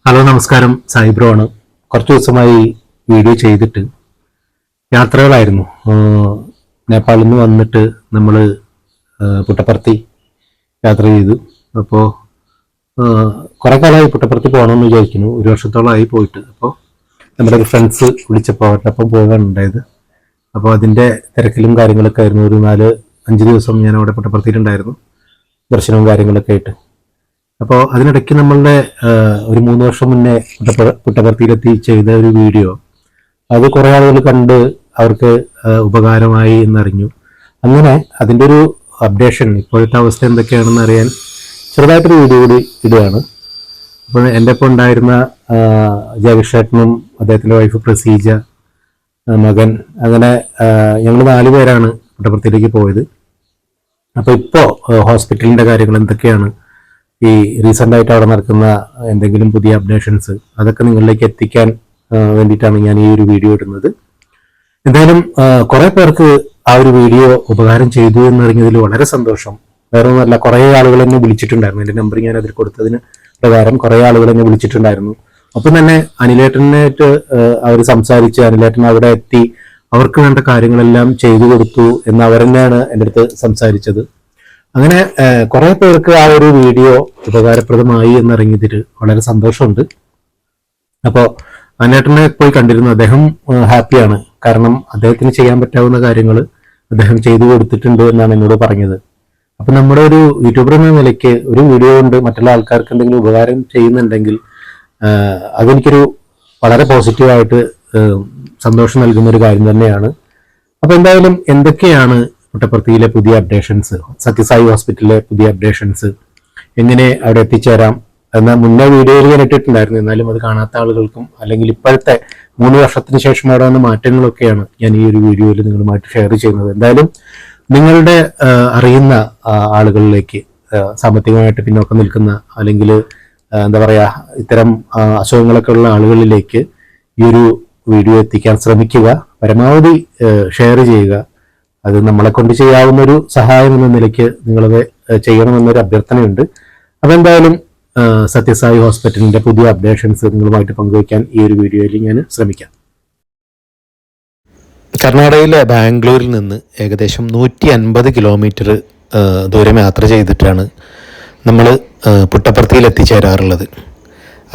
Hello നമസ്കാരം, സായിബ്രോ ആണ്. കുറച്ച് ദിവസമായി വീഡിയോ ചെയ്തിട്ട് യാത്രകളായിരുന്നു. നേപ്പാളിൽ നിന്ന് വന്നിട്ട് നമ്മൾ പുട്ടപ്പർത്തി യാത്ര ചെയ്തു. അപ്പോൾ കുറേ കാലമായി പുട്ടപ്പർത്തി പോകണമെന്ന് വിചാരിക്കുന്നു. 1 വർഷത്തോളമായി പോയിട്ട്. അപ്പോൾ നമ്മുടെ ഒരു ഫ്രണ്ട്സ് വിളിച്ചപ്പോൾ അവരുടെ ഒപ്പം പോകാൻ ഉണ്ടായത്. അപ്പോൾ അതിൻ്റെ തിരക്കിലും കാര്യങ്ങളൊക്കെ ആയിരുന്നു. ഒരു 4-5 ദിവസം ഞാൻ അവിടെ പുട്ടപ്പർത്തിയിലുണ്ടായിരുന്നു, ദർശനവും കാര്യങ്ങളൊക്കെ ആയിട്ട്. അപ്പോൾ അതിനിടയ്ക്ക് നമ്മളുടെ ഒരു 3 വർഷം മുന്നേ പുട്ടപർത്തിയിലെത്തി ചെയ്ത ഒരു വീഡിയോ അത് കുറേ ആളുകൾ കണ്ട് അവർക്ക് ഉപകാരമായി എന്നറിഞ്ഞു. അങ്ങനെ അതിൻ്റെ ഒരു അപ്ഡേഷൻ, ഇപ്പോഴത്തെ അവസ്ഥ എന്തൊക്കെയാണെന്ന് അറിയാൻ ചെറുതായിട്ടൊരു വീഡിയോ കൂടി ഇടുകയാണ്. അപ്പോൾ എൻ്റെ ഒപ്പം ഉണ്ടായിരുന്ന ജയകൃഷ്ണനും അദ്ദേഹത്തിൻ്റെ വൈഫ് പ്രസീജ, മകൻ, അങ്ങനെ ഞങ്ങൾ 4 പേരാണ് പുട്ടപർത്തിയിലേക്ക് പോയത്. അപ്പോൾ ഇപ്പോൾ ഹോസ്പിറ്റലിൻ്റെ കാര്യങ്ങൾ എന്തൊക്കെയാണ്, ഈ റീസെൻ്റ് ആയിട്ട് അവിടെ നടക്കുന്ന എന്തെങ്കിലും പുതിയ അപ്ഡേഷൻസ്, അതൊക്കെ നിങ്ങളിലേക്ക് എത്തിക്കാൻ വേണ്ടിയിട്ടാണ് ഞാൻ ഈ ഒരു വീഡിയോ ഇടുന്നത്. എന്തായാലും കുറേ പേർക്ക് ആ ഒരു വീഡിയോ ഉപകാരം ചെയ്തു എന്നറിഞ്ഞതിൽ വളരെ സന്തോഷം. വേറെ ഒന്നുമല്ല, കുറേ ആളുകൾ എന്നെ വിളിച്ചിട്ടുണ്ടായിരുന്നു. എൻ്റെ നമ്പർ ഞാൻ അതിൽ കൊടുത്തതിന് പ്രകാരം കുറേ ആളുകൾ എന്നെ വിളിച്ചിട്ടുണ്ടായിരുന്നു. ഒപ്പം തന്നെ അനിലേട്ടനായിട്ട് അവർ സംസാരിച്ച് അനിലേട്ടൻ അവിടെ എത്തി അവർക്ക് വേണ്ട കാര്യങ്ങളെല്ലാം ചെയ്തു കൊടുത്തു എന്ന് അവർ തന്നെയാണ് എൻ്റെ അടുത്ത് സംസാരിച്ചത്. അങ്ങനെ കുറെ പേർക്ക് ആ ഒരു വീഡിയോ ഉപകാരപ്രദമായി എന്നറിഞ്ഞതിൽ വളരെ സന്തോഷമുണ്ട്. അപ്പോൾ അനേട്ടനെ പോയി കണ്ടിരുന്നു. അദ്ദേഹം ഹാപ്പിയാണ്. കാരണം അദ്ദേഹത്തിന് ചെയ്യാൻ പറ്റാവുന്ന കാര്യങ്ങൾ അദ്ദേഹം ചെയ്തു കൊടുത്തിട്ടുണ്ട് എന്നാണ് എന്നോട് പറഞ്ഞത്. അപ്പൊ നമ്മുടെ ഒരു യൂട്യൂബർ എന്ന നിലയ്ക്ക് ഒരു വീഡിയോ കൊണ്ട് മറ്റുള്ള ആൾക്കാർക്ക് എന്തെങ്കിലും ഉപകാരം ചെയ്യുന്നുണ്ടെങ്കിൽ അതെനിക്കൊരു വളരെ പോസിറ്റീവായിട്ട് സന്തോഷം നൽകുന്ന ഒരു കാര്യം തന്നെയാണ്. അപ്പൊ എന്തായാലും എന്തൊക്കെയാണ് പുട്ടപ്പർത്തിയിലെ പുതിയ അപ്ഡേഷൻസ്, സത്യസായി ഹോസ്പിറ്റലിലെ പുതിയ അപ്ഡേഷൻസ്, എങ്ങനെ അവിടെ എത്തിച്ചേരാം എന്ന മുന്നേ വീഡിയോയിൽ ഞാൻ ഇട്ടിട്ടുണ്ടായിരുന്നു. എന്നാലും അത് കാണാത്ത ആളുകൾക്കും, അല്ലെങ്കിൽ ഇപ്പോഴത്തെ 3 വർഷത്തിന് ശേഷം അവിടെ വന്ന മാറ്റങ്ങളൊക്കെയാണ് ഞാൻ ഈ ഒരു വീഡിയോയിൽ നിങ്ങളുമായിട്ട് ഷെയർ ചെയ്യുന്നത്. എന്തായാലും നിങ്ങളുടെ അറിയുന്ന ആളുകളിലേക്ക്, സാമ്പത്തികമായിട്ട് പിന്നോക്കം നിൽക്കുന്ന അല്ലെങ്കിൽ എന്താ പറയുക, ഇത്തരം അസുഖങ്ങളൊക്കെ ഉള്ള ആളുകളിലേക്ക് ഈ ഒരു വീഡിയോ എത്തിക്കാൻ ശ്രമിക്കുക. പരമാവധി ഷെയർ ചെയ്യുക. അത് നമ്മളെ കൊണ്ട് ചെയ്യാവുന്ന ഒരു സഹായം എന്ന നിലയ്ക്ക് നിങ്ങളത് ചെയ്യണമെന്നൊരു അഭ്യർത്ഥനയുണ്ട്. അതെന്തായാലും സത്യസായി ഹോസ്പിറ്റലിന്റെ പുതിയ അപ്ഡേഷൻസ് നിങ്ങളുമായിട്ട് പങ്കുവയ്ക്കാൻ ഈ ഒരു വീഡിയോയിൽ ഞാൻ ശ്രമിക്കാം. കർണാടകയിലെ ബാംഗ്ലൂരിൽ നിന്ന് ഏകദേശം 150 കിലോമീറ്റർ ദൂരം യാത്ര ചെയ്തിട്ടാണ് നമ്മൾ പുട്ടപ്പർത്തിയിൽ എത്തിച്ചേരാറുള്ളത്.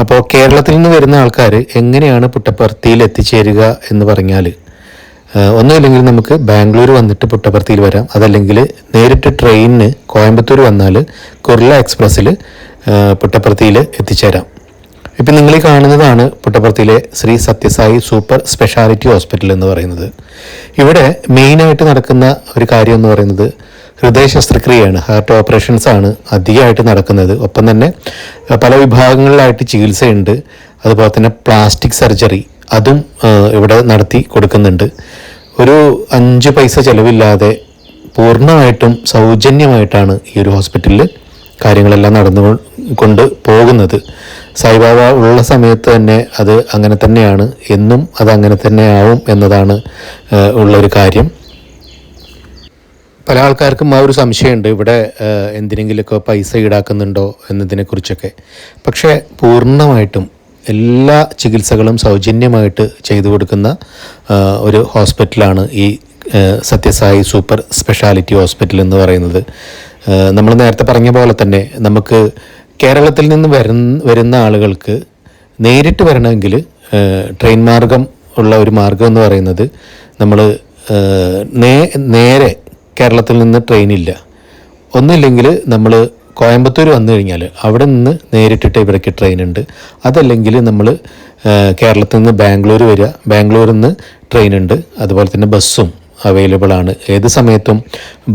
അപ്പോൾ കേരളത്തിൽ നിന്ന് വരുന്ന ആൾക്കാർ എങ്ങനെയാണ് പുട്ടപ്പർത്തിയിൽ എത്തിച്ചേരുക എന്ന് പറഞ്ഞാൽ, ഒന്നുമില്ലെങ്കിൽ നമുക്ക് ബാംഗ്ലൂർ വന്നിട്ട് പുട്ടപർത്തിയിൽ വരാം. അതല്ലെങ്കിൽ നേരിട്ട് ട്രെയിനിന് കോയമ്പത്തൂർ വന്നാൽ കുർള എക്സ്പ്രസ്സിൽ പുട്ടപർത്തിയിൽ എത്തിച്ചേരാം. ഇപ്പം നിങ്ങൾ ഈ കാണുന്നതാണ് പുട്ടപർത്തിയിലെ Shri Sathya Sai super speciality hospital എന്ന് പറയുന്നത്. ഇവിടെ മെയിനായിട്ട് നടക്കുന്ന ഒരു കാര്യം എന്ന് പറയുന്നത് ഹൃദയ ശസ്ത്രക്രിയയാണ്. ഹാർട്ട് ഓപ്പറേഷൻസ് ആണ് അധികമായിട്ട് നടക്കുന്നത്. ഒപ്പം തന്നെ പല വിഭാഗങ്ങളിലായിട്ട് ചികിത്സയുണ്ട്. അതുപോലെ തന്നെ പ്ലാസ്റ്റിക് സർജറി അതും ഇവിടെ നടത്തി കൊടുക്കുന്നുണ്ട്. ഒരു 5 പൈസ ചിലവില്ലാതെ പൂർണ്ണമായിട്ടും സൗജന്യമായിട്ടാണ് ഈ ഒരു ഹോസ്പിറ്റലിൽ കാര്യങ്ങളെല്ലാം നടന്നുകൊണ്ട് പോകുന്നത്. സായിബാബ ഉള്ള സമയത്ത് തന്നെ അത് അങ്ങനെ തന്നെയാണ്, എന്നും അത് അങ്ങനെ തന്നെ ആവും എന്നതാണ് ഉള്ളൊരു കാര്യം. പല ആൾക്കാർക്കും ആ ഒരു സംശയമുണ്ട്, ഇവിടെ എന്തിനെങ്കിലുമൊക്കെ പൈസ ഈടാക്കുന്നുണ്ടോ എന്നതിനെക്കുറിച്ചൊക്കെ. പക്ഷേ പൂർണ്ണമായിട്ടും എല്ലാ ചികിത്സകളും സൗജന്യമായിട്ട് ചെയ്തു കൊടുക്കുന്ന ഒരു ഹോസ്പിറ്റലാണ് ഈ സത്യസായി സൂപ്പർ സ്പെഷ്യാലിറ്റി ഹോസ്പിറ്റൽ എന്ന് പറയുന്നത്. നമ്മൾ നേരത്തെ പറഞ്ഞ പോലെ തന്നെ നമുക്ക് കേരളത്തിൽ നിന്ന് വരുന്ന ആളുകൾക്ക് നേരിട്ട് വരണമെങ്കിൽ ട്രെയിൻ മാർഗം ഉള്ള ഒരു മാർഗം എന്ന് പറയുന്നത്, നമ്മൾ നേരെ കേരളത്തിൽ നിന്ന് ട്രെയിനില്ല. ഒന്നുമില്ലെങ്കിൽ നമ്മൾ കോയമ്പത്തൂർ വന്നു കഴിഞ്ഞാൽ അവിടെ നിന്ന് നേരിട്ടിട്ട് ഇവിടേക്ക് ട്രെയിൻ ഉണ്ട്. അതല്ലെങ്കിൽ നമ്മൾ കേരളത്തിൽ നിന്ന് ബാംഗ്ലൂർ വരിക, ബാംഗ്ലൂരിൽ നിന്ന് ട്രെയിൻ ഉണ്ട്. അതുപോലെ തന്നെ ബസ്സും അവൈലബിൾ ആണ്. ഏത് സമയത്തും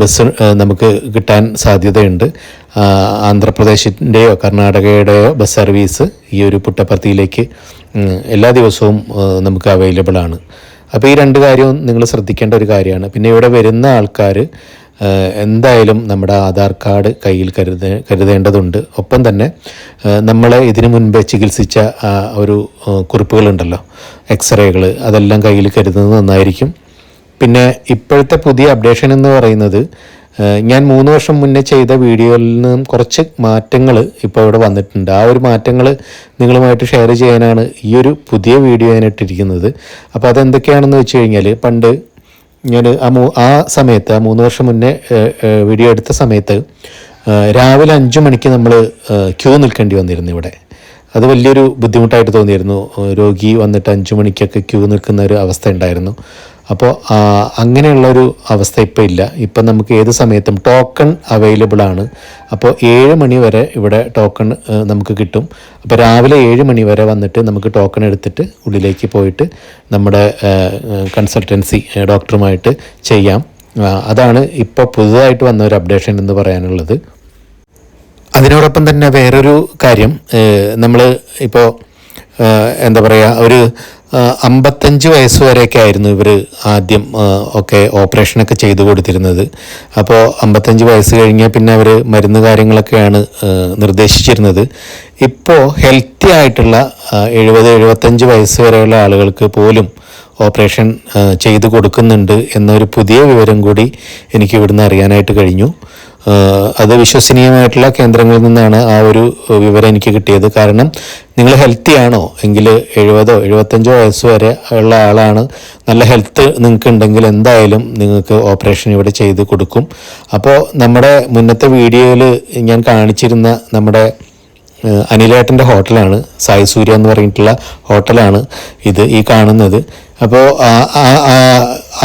ബസ് നമുക്ക് കിട്ടാൻ സാധ്യതയുണ്ട്. ആന്ധ്രാപ്രദേശിൻ്റെയോ കർണാടകയുടെയോ ബസ് സർവീസ് ഈ ഒരു പുട്ടപർത്തിയിലേക്ക് എല്ലാ ദിവസവും നമുക്ക് അവൈലബിൾ ആണ്. അപ്പോൾ ഈ 2 കാര്യവും നിങ്ങൾ ശ്രദ്ധിക്കേണ്ട ഒരു കാര്യമാണ്. പിന്നെ ഇവിടെ വരുന്ന ആൾക്കാർ എന്തായാലും നമ്മുടെ ആധാർ കാർഡ് കയ്യിൽ കരുതേണ്ടതുണ്ട്. ഒപ്പം തന്നെ നമ്മളെ ഇതിനു മുൻപേ ചികിത്സിച്ച ഒരു കുറിപ്പുകളുണ്ടല്ലോ, എക്സ്റേകൾ, അതെല്ലാം കയ്യിൽ കരുതുന്നത് നന്നായിരിക്കും. പിന്നെ ഇപ്പോഴത്തെ പുതിയ അപ്ഡേഷൻ എന്ന് പറയുന്നത് ഞാൻ 3 വർഷം മുന്നേ ചെയ്ത വീഡിയോയിൽ നിന്നും കുറച്ച് മാറ്റങ്ങൾ ഇപ്പോൾ ഇവിടെ വന്നിട്ടുണ്ട്. ആ ഒരു മാറ്റങ്ങൾ നിങ്ങളുമായിട്ട് ഷെയർ ചെയ്യാനാണ് ഈ ഒരു പുതിയ വീഡിയോ ഞാൻ ഇട്ടിരിക്കുന്നത്. അപ്പോൾ അതെന്തൊക്കെയാണെന്ന് വെച്ച് കഴിഞ്ഞാൽ, പണ്ട് ഞാൻ ആ സമയത്ത് 3 വർഷം മുന്നേ വീഡിയോ എടുത്ത സമയത്ത് രാവിലെ 5 മണിക്ക് നമ്മൾ ക്യൂ നിൽക്കേണ്ടി വന്നിരുന്നു ഇവിടെ. അത് വലിയൊരു ബുദ്ധിമുട്ടായിട്ട് തോന്നിയിരുന്നു. രോഗി വന്നിട്ട് 5 മണിക്കൊക്കെ ക്യൂ നിൽക്കുന്ന ഒരു അവസ്ഥ ഉണ്ടായിരുന്നു. അപ്പോൾ അങ്ങനെയുള്ളൊരു അവസ്ഥ ഇപ്പോൾ ഇല്ല. ഇപ്പം നമുക്ക് ഏത് സമയത്തും ടോക്കൺ അവൈലബിൾ ആണ്. അപ്പോൾ 7 മണി വരെ ഇവിടെ ടോക്കൺ നമുക്ക് കിട്ടും. അപ്പോൾ രാവിലെ 7 മണി വരെ വന്നിട്ട് നമുക്ക് ടോക്കൺ എടുത്തിട്ട് ഉള്ളിലേക്ക് പോയിട്ട് നമ്മുടെ കൺസൾട്ടൻസി ഡോക്ടറുമായിട്ട് ചെയ്യാം. അതാണ് ഇപ്പോൾ പുതുതായിട്ട് വന്ന ഒരു അപ്ഡേഷൻ എന്ന് പറയാനുള്ളത്. അതിനോടൊപ്പം തന്നെ വേറൊരു കാര്യം, നമ്മൾ ഇപ്പോൾ എന്താ പറയുക, ഒരു 55 വയസ്സ് വരെയൊക്കെ ആയിരുന്നു ഇവർ ആദ്യം ഒക്കെ ഓപ്പറേഷനൊക്കെ ചെയ്തു കൊടുത്തിരുന്നത്. അപ്പോൾ 55 വയസ്സ് കഴിഞ്ഞാൽ പിന്നെ അവർ മരുന്ന് കാര്യങ്ങളൊക്കെയാണ് നിർദ്ദേശിച്ചിരുന്നത്. ഇപ്പോൾ ഹെൽത്തി ആയിട്ടുള്ള 70-75 വയസ്സ് വരെയുള്ള ആളുകൾക്ക് പോലും ഓപ്പറേഷൻ ചെയ്തു കൊടുക്കുന്നുണ്ട് എന്നൊരു പുതിയ വിവരം കൂടി എനിക്ക് ഇവിടുന്ന് അറിയാനായിട്ട് കഴിഞ്ഞു. അത് വിശ്വസനീയമായിട്ടുള്ള കേന്ദ്രങ്ങളിൽ നിന്നാണ് ആ ഒരു വിവരം എനിക്ക് കിട്ടിയത്. കാരണം നിങ്ങൾ ഹെൽത്തി ആണോ എങ്കിൽ 70-75 വയസ്സ് വരെ ഉള്ള ആളാണ്, നല്ല ഹെൽത്ത് നിങ്ങൾക്ക് ഉണ്ടെങ്കിൽ എന്തായാലും നിങ്ങൾക്ക് ഓപ്പറേഷൻ ഇവിടെ ചെയ്ത് കൊടുക്കും. അപ്പോൾ നമ്മുടെ മുന്നത്തെ വീഡിയോയിൽ ഞാൻ കാണിച്ചിരുന്ന നമ്മുടെ അനിലേട്ടൻ്റെ ഹോട്ടലാണ്, സായി സൂര്യ എന്ന് പറഞ്ഞിട്ടുള്ള ഹോട്ടലാണ് ഈ കാണുന്നത്. അപ്പോൾ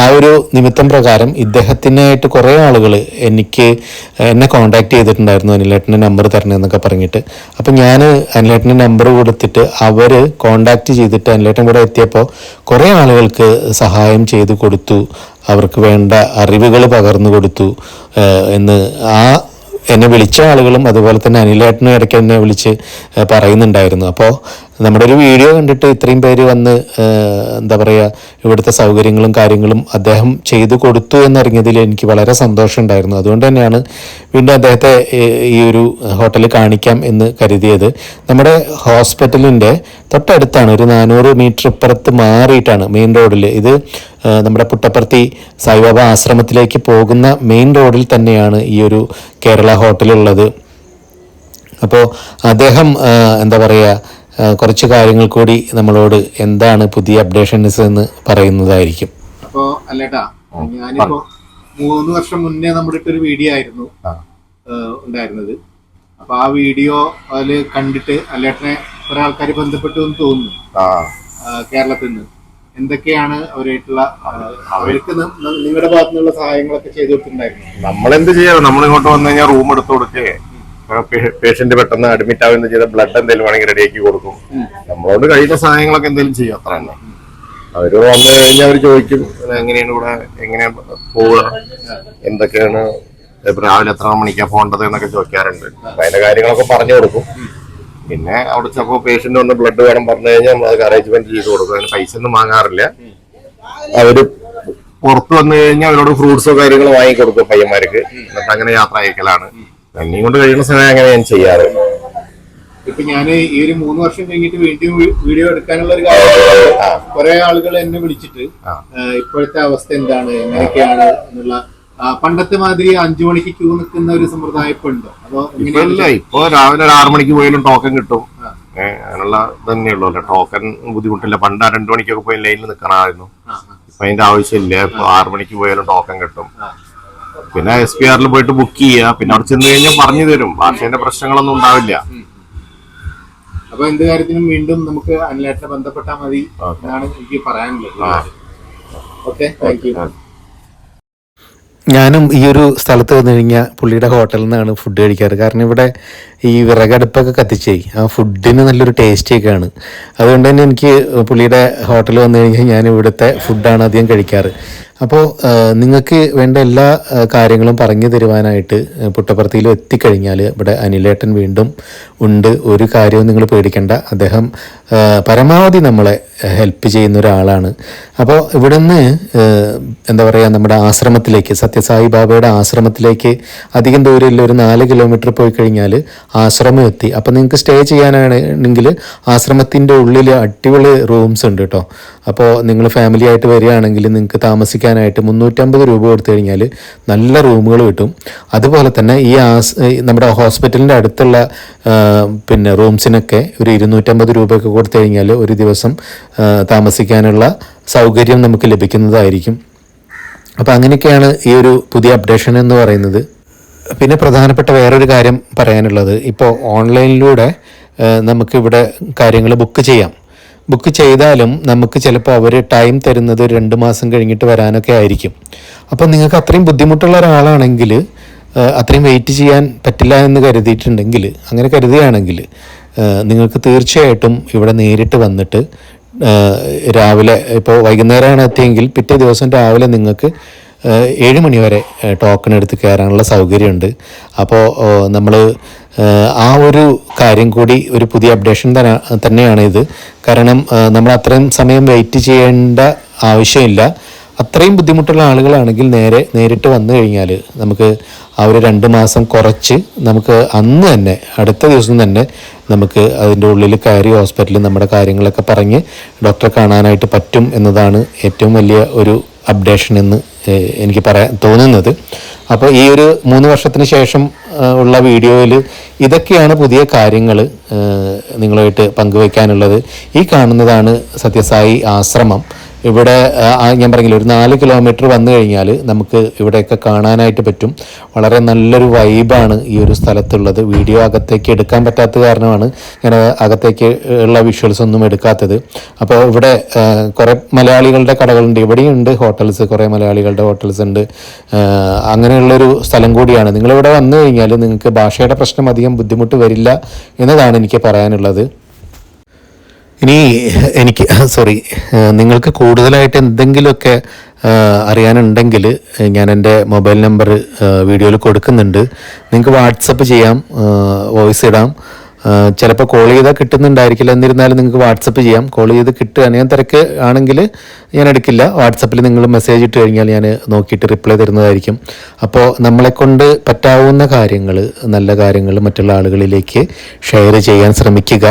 ആ ഒരു നിമിത്തം പ്രകാരം ഇദ്ദേഹത്തിനായിട്ട് കുറേ ആളുകൾ എന്നെ കോൺടാക്ട് ചെയ്തിട്ടുണ്ടായിരുന്നു, അനിലേട്ടൻ്റെ നമ്പർ തരണമെന്നൊക്കെ പറഞ്ഞിട്ട്. അപ്പം ഞാൻ അനിലേട്ടൻ്റെ നമ്പർ കൊടുത്തിട്ട് അവർ കോൺടാക്ട് ചെയ്തിട്ട് അനിലേട്ടൻ ഇവിടെ എത്തിയപ്പോൾ കുറേ ആളുകൾക്ക് സഹായം ചെയ്തു കൊടുത്തു, അവർക്ക് വേണ്ട അറിവുകൾ പകർന്നു കൊടുത്തു എന്ന് എന്നെ വിളിച്ച ആളുകളും അതുപോലെ തന്നെ അനിലേട്ടനും ഇടയ്ക്ക് എന്നെ വിളിച്ച് പറയുന്നുണ്ടായിരുന്നു. അപ്പോൾ നമ്മുടെ ഒരു വീഡിയോ കണ്ടിട്ട് ഇത്രയും പേര് വന്ന് എന്താ പറയുക, ഇവിടുത്തെ സൗകര്യങ്ങളും കാര്യങ്ങളും അദ്ദേഹം ചെയ്തു കൊടുത്തു എന്നറിഞ്ഞതിൽ എനിക്ക് വളരെ സന്തോഷമുണ്ടായിരുന്നു. അതുകൊണ്ട് തന്നെയാണ് വീണ്ടും അദ്ദേഹത്തെ ഈ ഒരു ഹോട്ടലിൽ കാണിക്കാം എന്ന് കരുതിയത്. നമ്മുടെ ഹോസ്പിറ്റലിൻ്റെ തൊട്ടടുത്താണ്, ഒരു 400 മീറ്റർ ഇപ്പുറത്ത് മാറിയിട്ടാണ് മെയിൻ റോഡിൽ. ഇത് നമ്മുടെ പുട്ടപ്പർത്തി സായിബാബ ആശ്രമത്തിലേക്ക് പോകുന്ന മെയിൻ റോഡിൽ തന്നെയാണ് ഈ ഒരു കേരള ഹോട്ടലുള്ളത്. അപ്പോൾ അദ്ദേഹം എന്താ പറയുക, കുറച്ച് കാര്യങ്ങൾ കൂടി നമ്മളോട് എന്താണ് പുതിയ അപ്ഡേഷൻസ് എന്ന് പറയുന്നതായിരിക്കും. അപ്പോൾ അല്ലേട്ടാ, ഞാനിപ്പോ 3 വർഷം മുന്നേ നമ്മുടെ ഇട്ടൊരു വീഡിയോ ആയിരുന്നു ഉണ്ടായിരുന്നത്. അപ്പൊ ആ വീഡിയോ അതില് കണ്ടിട്ട് അല്ലേട്ടനെ കുറെ ആൾക്കാർ ബന്ധപ്പെട്ടു എന്ന് തോന്നുന്നു കേരളത്തിൽ നിന്ന്. എന്തൊക്കെയാണ് അവരായിട്ടുള്ള അവർക്ക് നിങ്ങളുടെ ഭാഗത്തു നിന്നുള്ള സഹായങ്ങളൊക്കെ ചെയ്തു കൊടുത്തിട്ടുണ്ടായിരുന്നു? നമ്മളെന്ത് ചെയ്യാറ്, നമ്മളിങ്ങോട്ട് വന്നു കഴിഞ്ഞാൽ റൂം എടുത്തു കൊടുക്കേ, പേഷ്യന്റ് പെട്ടെന്ന് അഡ്മിറ്റ് ആവുന്ന ചെയ്ത ബ്ലഡ് എന്തെങ്കിലും വേണമെങ്കിൽ റെഡിയാക്കി കൊടുക്കും. നമ്മളോട് കഴിയുന്ന സഹായങ്ങളൊക്കെ എന്തെങ്കിലും ചെയ്യും, അത്ര തന്നെ. അവര് വന്നു കഴിഞ്ഞാൽ അവർ ചോദിക്കും എങ്ങനെയാണ് ഇവിടെ, എങ്ങനെ പോവുക, എന്തൊക്കെയാണ്, രാവിലെ എത്ര മണിക്കാ പോകേണ്ടത് എന്നൊക്കെ ചോദിക്കാറുണ്ട്. അപ്പൊ അതിന്റെ കാര്യങ്ങളൊക്കെ പറഞ്ഞു കൊടുക്കും. പിന്നെ അവിടെ ചിലപ്പോൾ പേഷ്യന്റ് വന്ന് ബ്ലഡ് വേണം പറഞ്ഞു കഴിഞ്ഞാൽ നമ്മൾ അത് അറേഞ്ച്മെന്റ് ചെയ്ത് കൊടുക്കും. അതിന് പൈസ ഒന്നും വാങ്ങാറില്ല. അവര് പുറത്ത് വന്നു കഴിഞ്ഞാൽ അവരോട് ഫ്രൂട്ട്സോ കാര്യങ്ങളോ വാങ്ങിക്കൊടുക്കും പയ്യന്മാർക്ക്. എന്നിട്ട് അങ്ങനെ യാത്ര അയക്കലാണ്. എന്നെയും കൊണ്ട് കഴിയുന്ന സമയം അങ്ങനെ ഞാൻ ചെയ്യാറ്. ഇപ്പൊ ഞാൻ ഈ ഒരു 3 വർഷം കഴിഞ്ഞിട്ട് വീണ്ടും വീഡിയോ എടുക്കാനുള്ള ഒരു കാര്യം, കുറെ ആളുകൾ എന്നെ വിളിച്ചിട്ട് ഇപ്പോഴത്തെ അവസ്ഥ എന്താണ്, എങ്ങനെയൊക്കെയാണ് എന്നുള്ള, പണ്ടത്തെ മാതിരി 5 മണിക്ക് ക്യൂ നിൽക്കുന്ന ഒരു സമ്പ്രദായം ഇപ്പൊ ഉണ്ടോ? അതോ ഇല്ല, ഇപ്പൊ രാവിലെ 6 മണിക്ക് പോയാലും ടോക്കൺ കിട്ടും. അതിനുള്ള തന്നെയുള്ളൂ. ടോക്കൺ ബുദ്ധിമുട്ടില്ല. പണ്ട് 2 മണിക്കൊക്കെ പോയി ലൈനിൽ നിൽക്കണമായിരുന്നു. ഇപ്പൊ അതിന്റെ ആവശ്യമില്ല. ഇപ്പൊ 6 മണിക്ക് പോയാലും ടോക്കൺ കിട്ടും. പിന്നെ SPR പോയിട്ട് ബുക്ക് ചെയ്യുക. പിന്നെ അവിടെ ചെന്ന് കഴിഞ്ഞാൽ പറഞ്ഞു തരും. ഭാഷേന്റെ പ്രശ്നങ്ങളൊന്നും ഉണ്ടാവില്ല. അപ്പൊ എന്ത് കാര്യത്തിനും വീണ്ടും നമുക്ക് അനിലേട്ടനെ ബന്ധപ്പെട്ടാൽ മതി എന്നാണ് എനിക്ക് പറയാനുള്ളത്. Okay, thank you. ഞാനും ഈ ഒരു സ്ഥലത്ത് വന്നു കഴിഞ്ഞാൽ പുള്ളിയുടെ ഹോട്ടലിൽ നിന്നാണ് ഫുഡ് കഴിക്കാറ്. കാരണം ഇവിടെ ഈ വിറകടുപ്പൊക്കെ കത്തിച്ചേ ആ ഫുഡിന് നല്ലൊരു ടേസ്റ്റൊക്കെയാണ്. അതുകൊണ്ട് തന്നെ എനിക്ക് പുള്ളിയുടെ ഹോട്ടലിൽ വന്നു കഴിഞ്ഞാൽ ഞാൻ ഇവിടുത്തെ ഫുഡാണ് അധികം കഴിക്കാറ്. അപ്പോൾ നിങ്ങൾക്ക് വേണ്ട എല്ലാ കാര്യങ്ങളും പറഞ്ഞു തരുവാനായിട്ട് പുട്ടപ്പർത്തിയിൽ എത്തിക്കഴിഞ്ഞാൽ ഇവിടെ അനിലേട്ടൻ വീണ്ടും ഉണ്ട്. ഒരു കാര്യവും നിങ്ങൾ പേടിക്കേണ്ട. അദ്ദേഹം പരമാവധി നമ്മളെ ഹെൽപ്പ് ചെയ്യുന്ന ഒരാളാണ്. അപ്പോൾ ഇവിടെ നിന്ന് എന്താ പറയുക, നമ്മുടെ ആശ്രമത്തിലേക്ക്, സത്യസായി ബാബയുടെ ആശ്രമത്തിലേക്ക് അധികം ദൂരമില്ല, ഒരു 4 കിലോമീറ്റർ പോയി കഴിഞ്ഞാൽ ആശ്രമം എത്തി. അപ്പോൾ നിങ്ങൾക്ക് സ്റ്റേ ചെയ്യാനാണെങ്കിൽ ആശ്രമത്തിൻ്റെ ഉള്ളിൽ അടിപൊളി റൂംസ് ഉണ്ട് കേട്ടോ. അപ്പോൾ നിങ്ങൾ ഫാമിലി ആയിട്ട് വരികയാണെങ്കിൽ നിങ്ങൾക്ക് താമസിക്കാനായിട്ട് 350 രൂപ കൊടുത്തു കഴിഞ്ഞാൽ നല്ല റൂമുകൾ കിട്ടും. അതുപോലെ തന്നെ നമ്മുടെ ഹോസ്പിറ്റലിൻ്റെ അടുത്തുള്ള പിന്നെ റൂംസിനൊക്കെ ഒരു 250 രൂപയൊക്കെ കൊടുത്തു കഴിഞ്ഞാൽ ഒരു ദിവസം താമസിക്കാനുള്ള സൗകര്യം നമുക്ക് ലഭിക്കുന്നതായിരിക്കും. അപ്പോൾ അങ്ങനെയൊക്കെയാണ് ഈ ഒരു പുതിയ അപ്ഡേഷൻ എന്ന് പറയുന്നത്. പിന്നെ പ്രധാനപ്പെട്ട വേറൊരു കാര്യം പറയാനുള്ളത്, ഇപ്പോൾ ഓൺലൈനിലൂടെ നമുക്കിവിടെ കാര്യങ്ങൾ ബുക്ക് ചെയ്യാം. ബുക്ക് ചെയ്താലും നമുക്ക് ചിലപ്പോൾ അവർ ടൈം തരുന്നത് 2 മാസം കഴിഞ്ഞിട്ട് വരാനൊക്കെ ആയിരിക്കും. അപ്പോൾ നിങ്ങൾക്ക് അത്രയും ബുദ്ധിമുട്ടുള്ള ഒരാളാണെങ്കിൽ, അത്രയും വെയിറ്റ് ചെയ്യാൻ പറ്റില്ല എന്ന് കരുതിയിട്ടുണ്ടെങ്കിൽ, അങ്ങനെ കരുതുകയാണെങ്കിൽ നിങ്ങൾക്ക് തീർച്ചയായിട്ടും ഇവിടെ നേരിട്ട് വന്നിട്ട് രാവിലെ, ഇപ്പോൾ വൈകുന്നേരമാണ് എത്തിയെങ്കിൽ പിറ്റേ ദിവസം രാവിലെ നിങ്ങൾക്ക് 7 മണി വരെ ടോക്കൺ എടുത്ത് കയറാനുള്ള സൗകര്യമുണ്ട്. അപ്പോൾ നമ്മൾ ആ ഒരു കാര്യം കൂടി ഒരു പുതിയ അപ്ഡേഷൻ തന്നെയാണ് ഇത്. കാരണം നമ്മൾ അത്രയും സമയം വെയിറ്റ് ചെയ്യേണ്ട ആവശ്യമില്ല. അത്രയും ബുദ്ധിമുട്ടുള്ള ആളുകളാണെങ്കിൽ നേരിട്ട് വന്നു കഴിഞ്ഞാൽ നമുക്ക് ആ ഒരു 2 മാസം കുറച്ച് നമുക്ക് അന്ന് തന്നെ, അടുത്ത ദിവസം തന്നെ നമുക്ക് അതിൻ്റെ ഉള്ളിൽ കയറി ഹോസ്പിറ്റലിൽ നമ്മുടെ കാര്യങ്ങളൊക്കെ പറഞ്ഞ് ഡോക്ടറെ കാണാനായിട്ട് പറ്റും എന്നതാണ് ഏറ്റവും വലിയ ഒരു അപ്ഡേഷൻ എന്ന് എനിക്ക് പറയാൻ തോന്നുന്നത്. അപ്പോൾ ഈ ഒരു 3 വർഷത്തിന് ശേഷം ഉള്ള വീഡിയോയിൽ ഇതൊക്കെയാണ് പുതിയ കാര്യങ്ങൾ നിങ്ങളുമായിട്ട് പങ്കുവയ്ക്കാനുള്ളത്. ഈ കാണുന്നതാണ് സത്യസായി ആശ്രമം. ഇവിടെ ഞാൻ പറഞ്ഞില്ല, ഒരു 4 കിലോമീറ്റർ വന്നു കഴിഞ്ഞാൽ നമുക്ക് ഇവിടെയൊക്കെ കാണാനായിട്ട് പറ്റും. വളരെ നല്ലൊരു വൈബാണ് ഈ ഒരു സ്ഥലത്തുള്ളത്. വീഡിയോ അകത്തേക്ക് എടുക്കാൻ പറ്റാത്ത കാരണമാണ് ഞാൻ അകത്തേക്ക് ഉള്ള വിഷ്വൽസ് ഒന്നും എടുക്കാത്തത്. അപ്പോൾ ഇവിടെ കുറേ മലയാളികളുടെ കടകളുണ്ട്, ഇവിടെയുണ്ട് ഹോട്ടൽസ്, കുറേ മലയാളികളുടെ ഹോട്ടൽസ് ഉണ്ട്. അങ്ങനെയുള്ളൊരു സ്ഥലം കൂടിയാണ്. നിങ്ങളിവിടെ വന്നു കഴിഞ്ഞാൽ നിങ്ങൾക്ക് ഭാഷയുടെ പ്രശ്നം അധികം ബുദ്ധിമുട്ട് വരില്ല എന്നതാണ് എനിക്ക് പറയാനുള്ളത്. ഇനി നിങ്ങൾക്ക് കൂടുതലായിട്ട് എന്തെങ്കിലുമൊക്കെ അറിയാനുണ്ടെങ്കിൽ ഞാൻ എൻ്റെ മൊബൈൽ നമ്പർ വീഡിയോയിൽ കൊടുക്കുന്നുണ്ട്. നിങ്ങൾക്ക് വാട്സപ്പ് ചെയ്യാം, വോയിസ് ഇടാം. ചിലപ്പോൾ കോൾ ചെയ്താൽ കിട്ടുന്നുണ്ടായിരിക്കില്ല, എന്നിരുന്നാലും നിങ്ങൾക്ക് വാട്സപ്പ് ചെയ്യാം. കോൾ ചെയ്ത് കിട്ടുക, ഞാൻ തിരക്ക് ആണെങ്കിൽ ഞാൻ എടുക്കില്ല. വാട്സപ്പിൽ നിങ്ങൾ മെസ്സേജ് ഇട്ട് കഴിഞ്ഞാൽ ഞാൻ നോക്കിയിട്ട് റിപ്ലൈ തരുന്നതായിരിക്കും. അപ്പോൾ നമ്മളെക്കൊണ്ട് പറ്റാവുന്ന കാര്യങ്ങൾ, നല്ല കാര്യങ്ങൾ മറ്റുള്ള ആളുകളിലേക്ക് ഷെയർ ചെയ്യാൻ ശ്രമിക്കുക.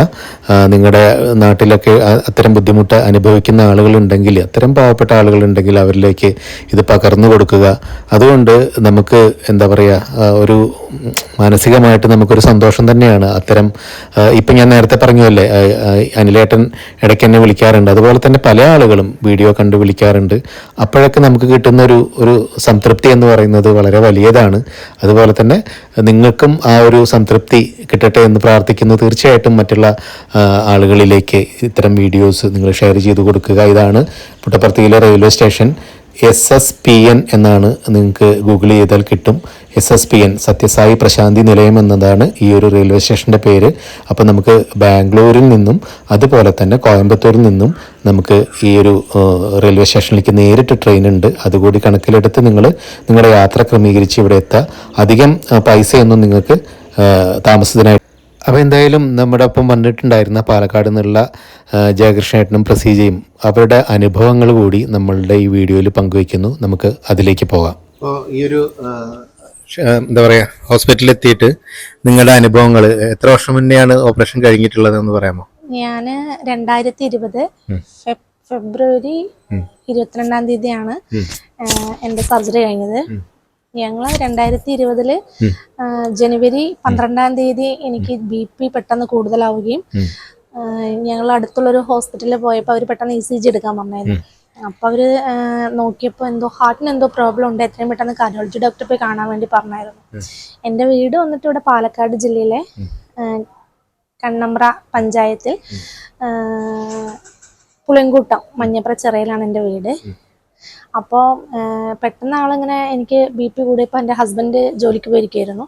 നിങ്ങളുടെ നാട്ടിലൊക്കെ അത്തരം ബുദ്ധിമുട്ട് അനുഭവിക്കുന്ന ആളുകളുണ്ടെങ്കിൽ, അത്തരം പാവപ്പെട്ട ആളുകളുണ്ടെങ്കിൽ അവരിലേക്ക് ഇത് പകർന്നു കൊടുക്കുക. അതുകൊണ്ട് നമുക്ക് എന്താ പറയുക, ഒരു മാനസികമായിട്ട് നമുക്കൊരു സന്തോഷം തന്നെയാണ്. അത്തരം ഇപ്പം ഞാൻ നേരത്തെ പറഞ്ഞല്ലേ, അനിലേട്ടൻ ഇടയ്ക്ക് എന്നെ വിളിക്കാറുണ്ട്. അതുപോലെ തന്നെ പല ആളുകളും വീഡിയോ കണ്ട് വിളിക്കാറുണ്ട്. അപ്പോഴൊക്കെ നമുക്ക് കിട്ടുന്ന ഒരു സംതൃപ്തി എന്ന് പറയുന്നത് വളരെ വലിയതാണ്. അതുപോലെ തന്നെ നിങ്ങൾക്കും ആ ഒരു സംതൃപ്തി കിട്ടട്ടെ എന്ന് പ്രാർത്ഥിക്കുന്നു. തീർച്ചയായിട്ടും മറ്റുള്ള ആളുകളിലേക്ക് ഇത്തരം വീഡിയോസ് നിങ്ങൾ ഷെയർ ചെയ്ത് കൊടുക്കുക. ഇതാണ് പുട്ടപ്പർത്തിയിലെ റെയിൽവേ സ്റ്റേഷൻ. SSPN എന്നാണ്, നിങ്ങൾക്ക് ഗൂഗിൾ ചെയ്താൽ കിട്ടും. SSPN, സത്യസായി പ്രശാന്തി നിലയം എന്നതാണ് ഈ ഒരു റെയിൽവേ സ്റ്റേഷൻ്റെ പേര്. അപ്പോൾ നമുക്ക് ബാംഗ്ലൂരിൽ നിന്നും അതുപോലെ തന്നെ കോയമ്പത്തൂരിൽ നിന്നും നമുക്ക് ഈ ഒരു റെയിൽവേ സ്റ്റേഷനിലേക്ക് നേരിട്ട് ട്രെയിൻ ഉണ്ട്. അതുകൂടി കണക്കിലെടുത്ത് നിങ്ങളുടെ യാത്ര ക്രമീകരിച്ച് ഇവിടെ എത്തുക. അധികം പൈസയൊന്നും നിങ്ങൾക്ക് താമസത്തിനായിട്ട്. അപ്പോൾ എന്തായാലും നമ്മുടെ ഒപ്പം വന്നിട്ടുണ്ടായിരുന്ന പാലക്കാട് നിന്നുള്ള ജയകൃഷ്ണേട്ടനും പ്രസീജയും അവരുടെ അനുഭവങ്ങൾ കൂടി നമ്മളുടെ ഈ വീഡിയോയിൽ പങ്കുവയ്ക്കുന്നു. നമുക്ക് അതിലേക്ക് പോകാം. അപ്പോൾ ഈ ഒരു എന്താ പറയുക, ഹോസ്പിറ്റലിൽ എത്തിയിട്ട് നിങ്ങളുടെ അനുഭവങ്ങൾ, എത്ര വർഷം മുന്നെയാണ് ഓപ്പറേഷൻ കഴിഞ്ഞിട്ടുള്ളത് എന്ന് പറയാമോ? ഞാൻ 2020 ഫെബ്രുവരി 22-ാം തീയതിയാണ് എൻ്റെ സർജറി കഴിഞ്ഞത്. ഞങ്ങൾ 2020 ജനുവരി 12-ാം തീയതി എനിക്ക് BP പെട്ടെന്ന് കൂടുതലാവുകയും ഞങ്ങൾ അടുത്തുള്ളൊരു ഹോസ്പിറ്റലിൽ പോയപ്പോൾ അവർ പെട്ടെന്ന് ECG എടുക്കാൻ പറഞ്ഞായിരുന്നു. അപ്പോൾ അവർ നോക്കിയപ്പോൾ എന്തോ ഹാർട്ടിന് എന്തോ പ്രോബ്ലം ഉണ്ട്, എത്രയും പെട്ടെന്ന് കാർഡിയോളജി ഡോക്ടറെ പോയി കാണാൻ വേണ്ടി പറഞ്ഞായിരുന്നു. എൻ്റെ വീട് വന്നിട്ട് ഇവിടെ പാലക്കാട് ജില്ലയിലെ കണ്ണമ്പ്ര പഞ്ചായത്തിൽ പുളിങ്കൂട്ടം മഞ്ഞപ്ര ചിറയിലാണ് എൻ്റെ വീട്. അപ്പോൾ പെട്ടെന്ന് ആളിങ്ങനെ എനിക്ക് BP കൂടിയപ്പോൾ എൻ്റെ ഹസ്ബൻഡ് ജോലിക്ക് പോയിരിക്കുകയായിരുന്നു.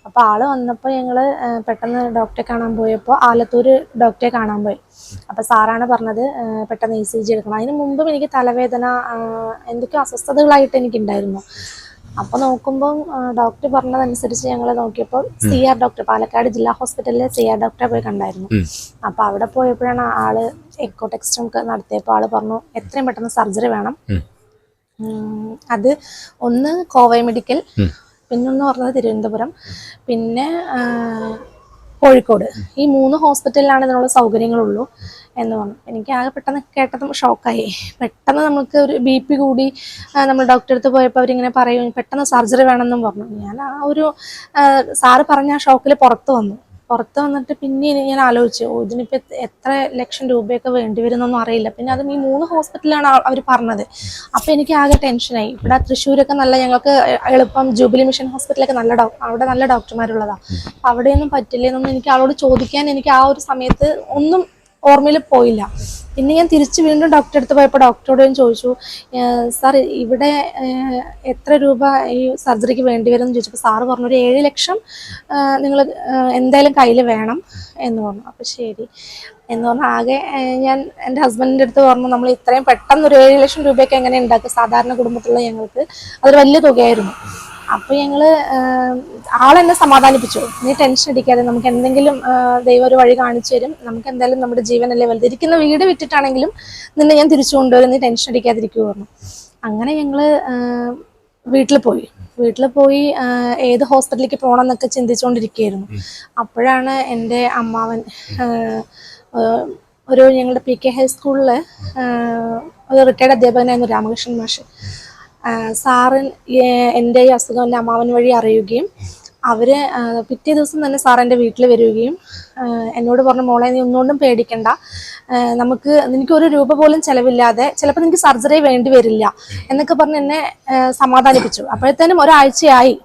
അപ്പോൾ ആള് വന്നപ്പോൾ ഞങ്ങൾ പെട്ടെന്ന് ഡോക്ടറെ കാണാൻ പോയപ്പോൾ ആലത്തൂർ ഡോക്ടറെ കാണാൻ പോയി. അപ്പോൾ സാറാണ് പറഞ്ഞത് പെട്ടെന്ന് ECG എടുക്കണം. അതിന് മുമ്പും എനിക്ക് തലവേദന, എന്തൊക്കെയോ അസ്വസ്ഥതകളായിട്ട് എനിക്കുണ്ടായിരുന്നു. അപ്പോൾ നോക്കുമ്പം ഡോക്ടർ പറഞ്ഞതനുസരിച്ച് ഞങ്ങൾ നോക്കിയപ്പോൾ CR ഡോക്ടർ, പാലക്കാട് ജില്ലാ ഹോസ്പിറ്റലിലെ CR ഡോക്ടറെ പോയി കണ്ടായിരുന്നു. അപ്പോൾ അവിടെ പോയപ്പോഴാണ് ആള് എക്കോ ടെക്സ്റ്റും നടത്തിയപ്പോൾ ആള് പറഞ്ഞു എത്രയും പെട്ടെന്ന് സർജറി വേണം. അത് ഒന്ന് കോവൈ മെഡിക്കൽ, പിന്നൊന്ന് പറഞ്ഞത് തിരുവനന്തപുരം, പിന്നെ കോഴിക്കോട്. ഈ 3 ഹോസ്പിറ്റലിലാണ് ഇതിനുള്ള സൗകര്യങ്ങളുള്ളൂ എന്ന് പറഞ്ഞു. എനിക്ക് ആകെ പെട്ടെന്ന് കേട്ടതും ഷോക്കായി. പെട്ടെന്ന് നമുക്ക് ഒരു BP കൂടി നമ്മൾ ഡോക്ടറെ അടുത്ത് പോയപ്പോൾ അവരിങ്ങനെ പറയും പെട്ടെന്ന് സർജറി വേണമെന്നും പറഞ്ഞു. ഞാൻ ആ ഒരു സാറ് പറഞ്ഞ ആ ഷോക്കിൽ പുറത്ത് വന്നിട്ട് പിന്നെ ഞാൻ ആലോചിച്ചു, ഇതിനിപ്പോൾ എത്ര ലക്ഷം രൂപയൊക്കെ വേണ്ടി വരുന്നൊന്നും അറിയില്ല. പിന്നെ അതും ഈ 3 ഹോസ്പിറ്റലാണ് അവർ പറഞ്ഞത്. അപ്പോൾ എനിക്ക് ആകെ ടെൻഷനായി. ഇവിടെ തൃശ്ശൂരൊക്കെ നല്ല, ഞങ്ങൾക്ക് എളുപ്പം ജൂബിലി മിഷൻ ഹോസ്പിറ്റലൊക്കെ അവിടെ നല്ല ഡോക്ടർമാരുള്ളതാണ്. അവിടെയൊന്നും പറ്റില്ലെന്നൊന്നും എനിക്ക് ആളോട് ചോദിക്കാൻ എനിക്ക് ആ ഒരു സമയത്ത് ഒന്നും ഓർമ്മയിൽ പോയില്ല. പിന്നെ ഞാൻ തിരിച്ച് വീണ്ടും ഡോക്ടറെ അടുത്ത് പോയപ്പോൾ ഡോക്ടറോട് ഞാൻ ചോദിച്ചു, സാർ ഇവിടെ എത്ര രൂപ ഈ സർജറിക്ക് വേണ്ടി വരും എന്ന് ചോദിച്ചപ്പോൾ സാറ് പറഞ്ഞു ഒരു 7 ലക്ഷം നിങ്ങൾ എന്തായാലും കയ്യിൽ വേണം എന്ന് പറഞ്ഞു. അപ്പോൾ ശരി എന്ന് പറഞ്ഞാൽ ആകെ ഞാൻ എൻ്റെ ഹസ്ബൻഡിൻ്റെ അടുത്ത് പറഞ്ഞു, നമ്മൾ ഇത്രയും പെട്ടെന്ന് ഒരു 7 ലക്ഷം രൂപയൊക്കെ എങ്ങനെ ഉണ്ടാക്കുക, സാധാരണ കുടുംബത്തിലുള്ള ഞങ്ങൾക്ക് അതൊരു വലിയ തുകയായിരുന്നു. അപ്പോൾ ഞങ്ങള് ആളെന്നെ സമാധാനിപ്പിച്ചു, നീ ടെൻഷൻ അടിക്കാതെ, നമുക്ക് എന്തെങ്കിലും ദൈവം ഒരു വഴി കാണിച്ചു തരും, നമുക്ക് എന്തായാലും നമ്മുടെ ജീവനല്ലേ വലുത്, ഇരിക്കുന്ന വീട് വിറ്റിട്ടാണെങ്കിലും നിന്നെ ഞാൻ തിരിച്ചു കൊണ്ടുവരും, നീ ടെൻഷൻ അടിക്കാതിരിക്കുക പറഞ്ഞു. അങ്ങനെ ഞങ്ങള് വീട്ടിൽ പോയി ഏത് ഹോസ്പിറ്റലിലേക്ക് പോകണം എന്നൊക്കെ ചിന്തിച്ചുകൊണ്ടിരിക്കുകയായിരുന്നു. അപ്പോഴാണ് എൻ്റെ അമ്മാവൻ ഞങ്ങളുടെ PK ഹൈസ്കൂളിൽ ഒരു റിട്ടയർഡ് അധ്യാപകനായിരുന്നു രാമകൃഷ്ണൻ മാഷ്. സാറ് എൻ്റെ ഈ അസുഖം എൻ്റെ അമ്മാവൻ വഴി അറിയുകയും അവര് പിറ്റേ ദിവസം തന്നെ സാർ എൻ്റെ വീട്ടിൽ വരികയും എന്നോട് പറഞ്ഞു, മോളെ നീ ഒന്നുകൊണ്ടും പേടിക്കണ്ട, നിനക്ക് 1 രൂപ പോലും ചെലവില്ലാതെ ചിലപ്പോൾ നിനക്ക് സർജറി വേണ്ടി വരില്ല എന്നൊക്കെ പറഞ്ഞ് എന്നെ സമാധാനിപ്പിച്ചു. അപ്പോഴത്തേനും ഒരാഴ്ചയായി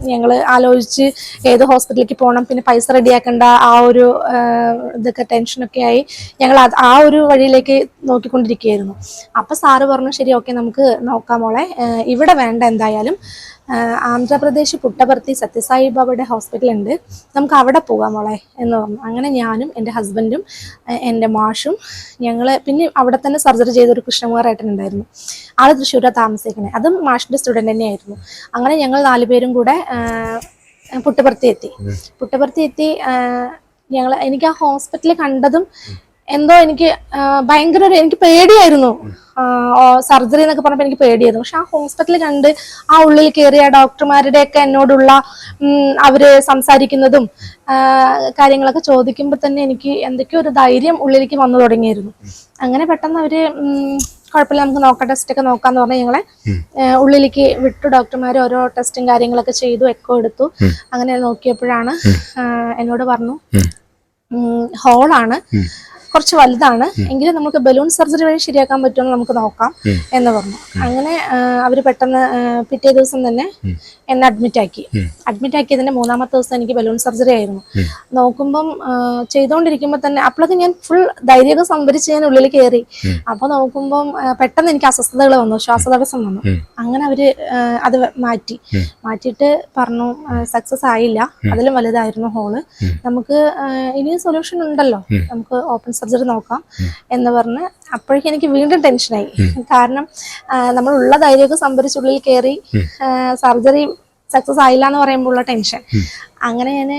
ഞങ്ങൾ ആലോചിച്ച് ഏത് ഹോസ്പിറ്റലിലേക്ക് പോകണം, പിന്നെ പൈസ റെഡിയാക്കേണ്ട ആ ഒരു ഇതൊക്കെ ടെൻഷനൊക്കെ ആയി ഞങ്ങൾ ആ ഒരു വഴിയിലേക്ക് നോക്കിക്കൊണ്ടിരിക്കുകയായിരുന്നു. അപ്പം സാറ് പറഞ്ഞു, ശരി ഓക്കെ നമുക്ക് നോക്കാം മോളെ, ഇവിടെ വേണ്ട എന്തായാലും ആന്ധ്രാപ്രദേശ് പുട്ടപർത്തി സത്യസായി ബാബയുടെ ഹോസ്പിറ്റൽ ഉണ്ട്, നമുക്ക് അവിടെ പോകാം മോളെ എന്ന് പറഞ്ഞു. അങ്ങനെ ഞാനും എൻ്റെ ഹസ്ബൻഡും എൻ്റെ മാഷും പിന്നെ അവിടെ തന്നെ സർജറി ചെയ്തൊരു കൃഷ്ണകുമാർ ഏട്ടൻ ഉണ്ടായിരുന്നു, ആള് തൃശ്ശൂരാണ് താമസിക്കണേ, അതും മാഷിൻ്റെ സ്റ്റുഡൻറ്റ് തന്നെയായിരുന്നു. അങ്ങനെ ഞങ്ങൾ 4 പേരും കൂടെ പുട്ടപർത്തി എത്തി. എനിക്ക് ആ ഹോസ്പിറ്റലിൽ കണ്ടതും എന്തോ എനിക്ക് ഭയങ്കര എനിക്ക് പേടിയായിരുന്നു. സർജറി എന്നൊക്കെ പറഞ്ഞപ്പോൾ എനിക്ക് പേടിയായിരുന്നു. പക്ഷെ ആ ഹോസ്പിറ്റലിൽ കണ്ട് ആ ഉള്ളിൽ കയറിയ ഡോക്ടർമാരുടെയൊക്കെ എന്നോടുള്ള അവര് സംസാരിക്കുന്നതും കാര്യങ്ങളൊക്കെ ചോദിക്കുമ്പോൾ തന്നെ എനിക്ക് എന്തൊക്കെയോ ഒരു ധൈര്യം ഉള്ളിലേക്ക് വന്നു തുടങ്ങിയായിരുന്നു. അങ്ങനെ പെട്ടെന്ന് അവര് കുഴപ്പമില്ല നമുക്ക് നോക്കാം, ടെസ്റ്റൊക്കെ നോക്കാന്ന് പറഞ്ഞാൽ ഞങ്ങളെ ഉള്ളിലേക്ക് വിട്ടു. ഡോക്ടർമാർ ഓരോ ടെസ്റ്റും കാര്യങ്ങളൊക്കെ ചെയ്തു, എക്കോ എടുത്തു. അങ്ങനെ നോക്കിയപ്പോഴാണ് എന്നോട് പറഞ്ഞു, ഹോളാണ്, കുറച്ച് വലുതാണ്, എങ്കിലും നമുക്ക് ബലൂൺ സർജറി വഴി ശരിയാക്കാൻ പറ്റുമെന്ന് നമുക്ക് നോക്കാം എന്ന് പറഞ്ഞു. അങ്ങനെ അവര് പെട്ടെന്ന് പിറ്റേ ദിവസം തന്നെ എന്നെ അഡ്മിറ്റ് ആക്കിയതിന്റെ 3-ാമത്തെ ദിവസം എനിക്ക് ബലൂൺ സർജറി ആയിരുന്നു. നോക്കുമ്പം ചെയ്തുകൊണ്ടിരിക്കുമ്പോൾ തന്നെ അപ്പോഴൊക്കെ ഞാൻ ഫുൾ ധൈര്യമൊക്കെ സംഭരിച്ച് ഞാൻ ഉള്ളിൽ കയറി. അപ്പൊ നോക്കുമ്പം പെട്ടെന്ന് എനിക്ക് അസ്വസ്ഥതകൾ വന്നു, ശ്വാസതടസ്സം വന്നു. അങ്ങനെ അവര് അത് മാറ്റിയിട്ട് പറഞ്ഞു സക്സസ് ആയില്ല, അതിലും വലുതായിരുന്നു ഹോള്, നമുക്ക് ഇനിയും സൊല്യൂഷൻ ഉണ്ടല്ലോ, നമുക്ക് ഓപ്പൺ സർജറി നോക്കാം എന്ന് പറഞ്ഞ്. അപ്പോഴേക്കും എനിക്ക് വീണ്ടും ടെൻഷനായി. കാരണം നമ്മളുള്ള ധൈര്യമൊക്കെ സംഭരിച്ചുള്ളിൽ കയറി സർജറി സക്സസ് ആയില്ല എന്ന് പറയുമ്പോൾ ഉള്ള ടെൻഷൻ. അങ്ങനെ ഞാന്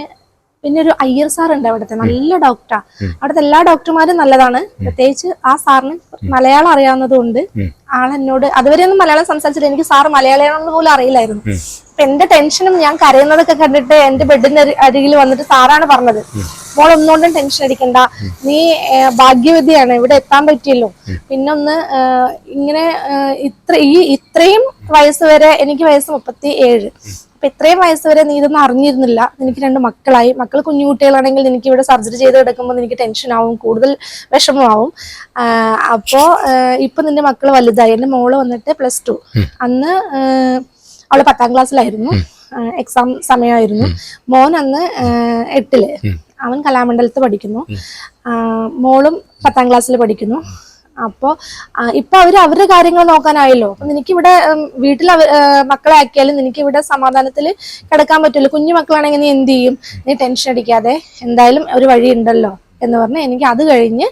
പിന്നെ ഒരു അയ്യർ സാർ ഉണ്ട് അവിടുത്തെ, നല്ല ഡോക്ടറാ. അവിടുത്തെ എല്ലാ ഡോക്ടർമാരും നല്ലതാണ്, പ്രത്യേകിച്ച് ആ സാറിന് മലയാളം അറിയാവുന്നത് കൊണ്ട് ആളെന്നോട് അതുവരെയൊന്നും മലയാളം സംസാരിച്ചിട്ട് എനിക്ക് സാറ് മലയാളിയാണെന്ന് പോലും അറിയില്ലായിരുന്നു. അപ്പൊ എന്റെ ടെൻഷനും ഞാൻ കരയുന്നതൊക്കെ കണ്ടിട്ട് എന്റെ ബെഡിന്റെ അരികിൽ വന്നിട്ട് സാറാണ് പറഞ്ഞത്, മോൾ ഒന്നുകൊണ്ടും ടെൻഷൻ അടിക്കണ്ട, നീ ഭാഗ്യവതിയാണ്, ഇവിടെ എത്താൻ പറ്റിയല്ലോ. പിന്നൊന്ന് ഇങ്ങനെ ഇത്രയും വയസ്സ് വരെ, എനിക്ക് വയസ്സ് 37, അപ്പൊ ഇത്രയും വയസ്സ് വരെ നീ ഇതൊന്നും അറിഞ്ഞിരുന്നില്ല, എനിക്ക് 2 മക്കളായി, മക്കൾ കുഞ്ഞു കുട്ടികളാണെങ്കിൽ നിനക്ക് ഇവിടെ സർജറി ചെയ്ത് കിടക്കുമ്പോൾ നിനക്ക് ടെൻഷൻ ആവും, കൂടുതൽ വിഷമമാവും. അപ്പോ ഇപ്പൊ നിന്റെ മക്കള് വലുതായി. എന്റെ മോള് വന്നിട്ട് +2, അന്ന് അവള് 10ാം ക്ലാസ്സിലായിരുന്നു, എക്സാം സമയമായിരുന്നു. മോൻ അന്ന് 8ല്, അവൻ കലാമണ്ഡലത്ത് പഠിക്കുന്നു, മോളും 10ാം ക്ലാസ്സിൽ പഠിക്കുന്നു. അപ്പോൾ ഇപ്പൊ അവരുടെ കാര്യങ്ങൾ നോക്കാനായല്ലോ. അപ്പൊ നിനക്കിവിടെ വീട്ടിൽ മക്കളെ ആക്കിയാലും നിനക്കിവിടെ സമാധാനത്തിൽ കിടക്കാൻ പറ്റുമല്ലോ, കുഞ്ഞു മക്കളാണെങ്കിൽ നീ എന്ത് ചെയ്യും, നീ ടെൻഷൻ അടിക്കാതെ, എന്തായാലും ഒരു വഴി ഉണ്ടല്ലോ എന്ന് പറഞ്ഞ് എനിക്ക് അത് കഴിഞ്ഞ്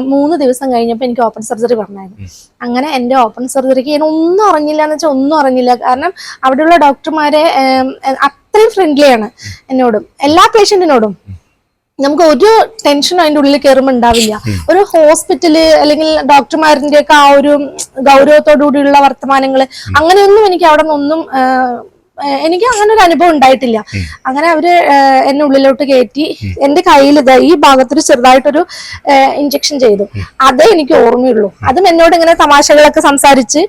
3 ദിവസം കഴിഞ്ഞപ്പോൾ എനിക്ക് ഓപ്പൺ സർജറി പറഞ്ഞായിരുന്നു. അങ്ങനെ എൻ്റെ ഓപ്പൺ സർജറിക്ക് ഞാൻ ഒന്നും അറിഞ്ഞില്ല എന്ന് വെച്ചാൽ ഒന്നും അറിഞ്ഞില്ല. കാരണം അവിടെയുള്ള ഡോക്ടർമാരെ അത്രയും ഫ്രണ്ട്ലിയാണ് എന്നോടും എല്ലാ പേഷ്യന്റിനോടും. നമുക്ക് ഒരു ടെൻഷനും അതിൻ്റെ ഉള്ളിൽ കയറുമ്പോൾ ഉണ്ടാവില്ല. ഒരു ഹോസ്പിറ്റല് അല്ലെങ്കിൽ ഡോക്ടർമാരിന്റെ ഒക്കെ ആ ഒരു ഗൗരവത്തോടു കൂടിയുള്ള വർത്തമാനങ്ങള് അങ്ങനെയൊന്നും എനിക്ക് അവിടെ നിന്നൊന്നും എനിക്ക് അങ്ങനെ ഒരു അനുഭവം ഉണ്ടായിട്ടില്ല. അങ്ങനെ അവര് എന്നെ ഉള്ളിലോട്ട് കയറ്റി എന്റെ കയ്യിൽ ഈ ഭാഗത്തൊരു ചെറുതായിട്ടൊരു ഇഞ്ചക്ഷൻ ചെയ്തു. അതേ എനിക്ക് ഓർമ്മയുള്ളൂ. അതും എന്നോട് ഇങ്ങനെ തമാശകളൊക്കെ സംസാരിച്ച്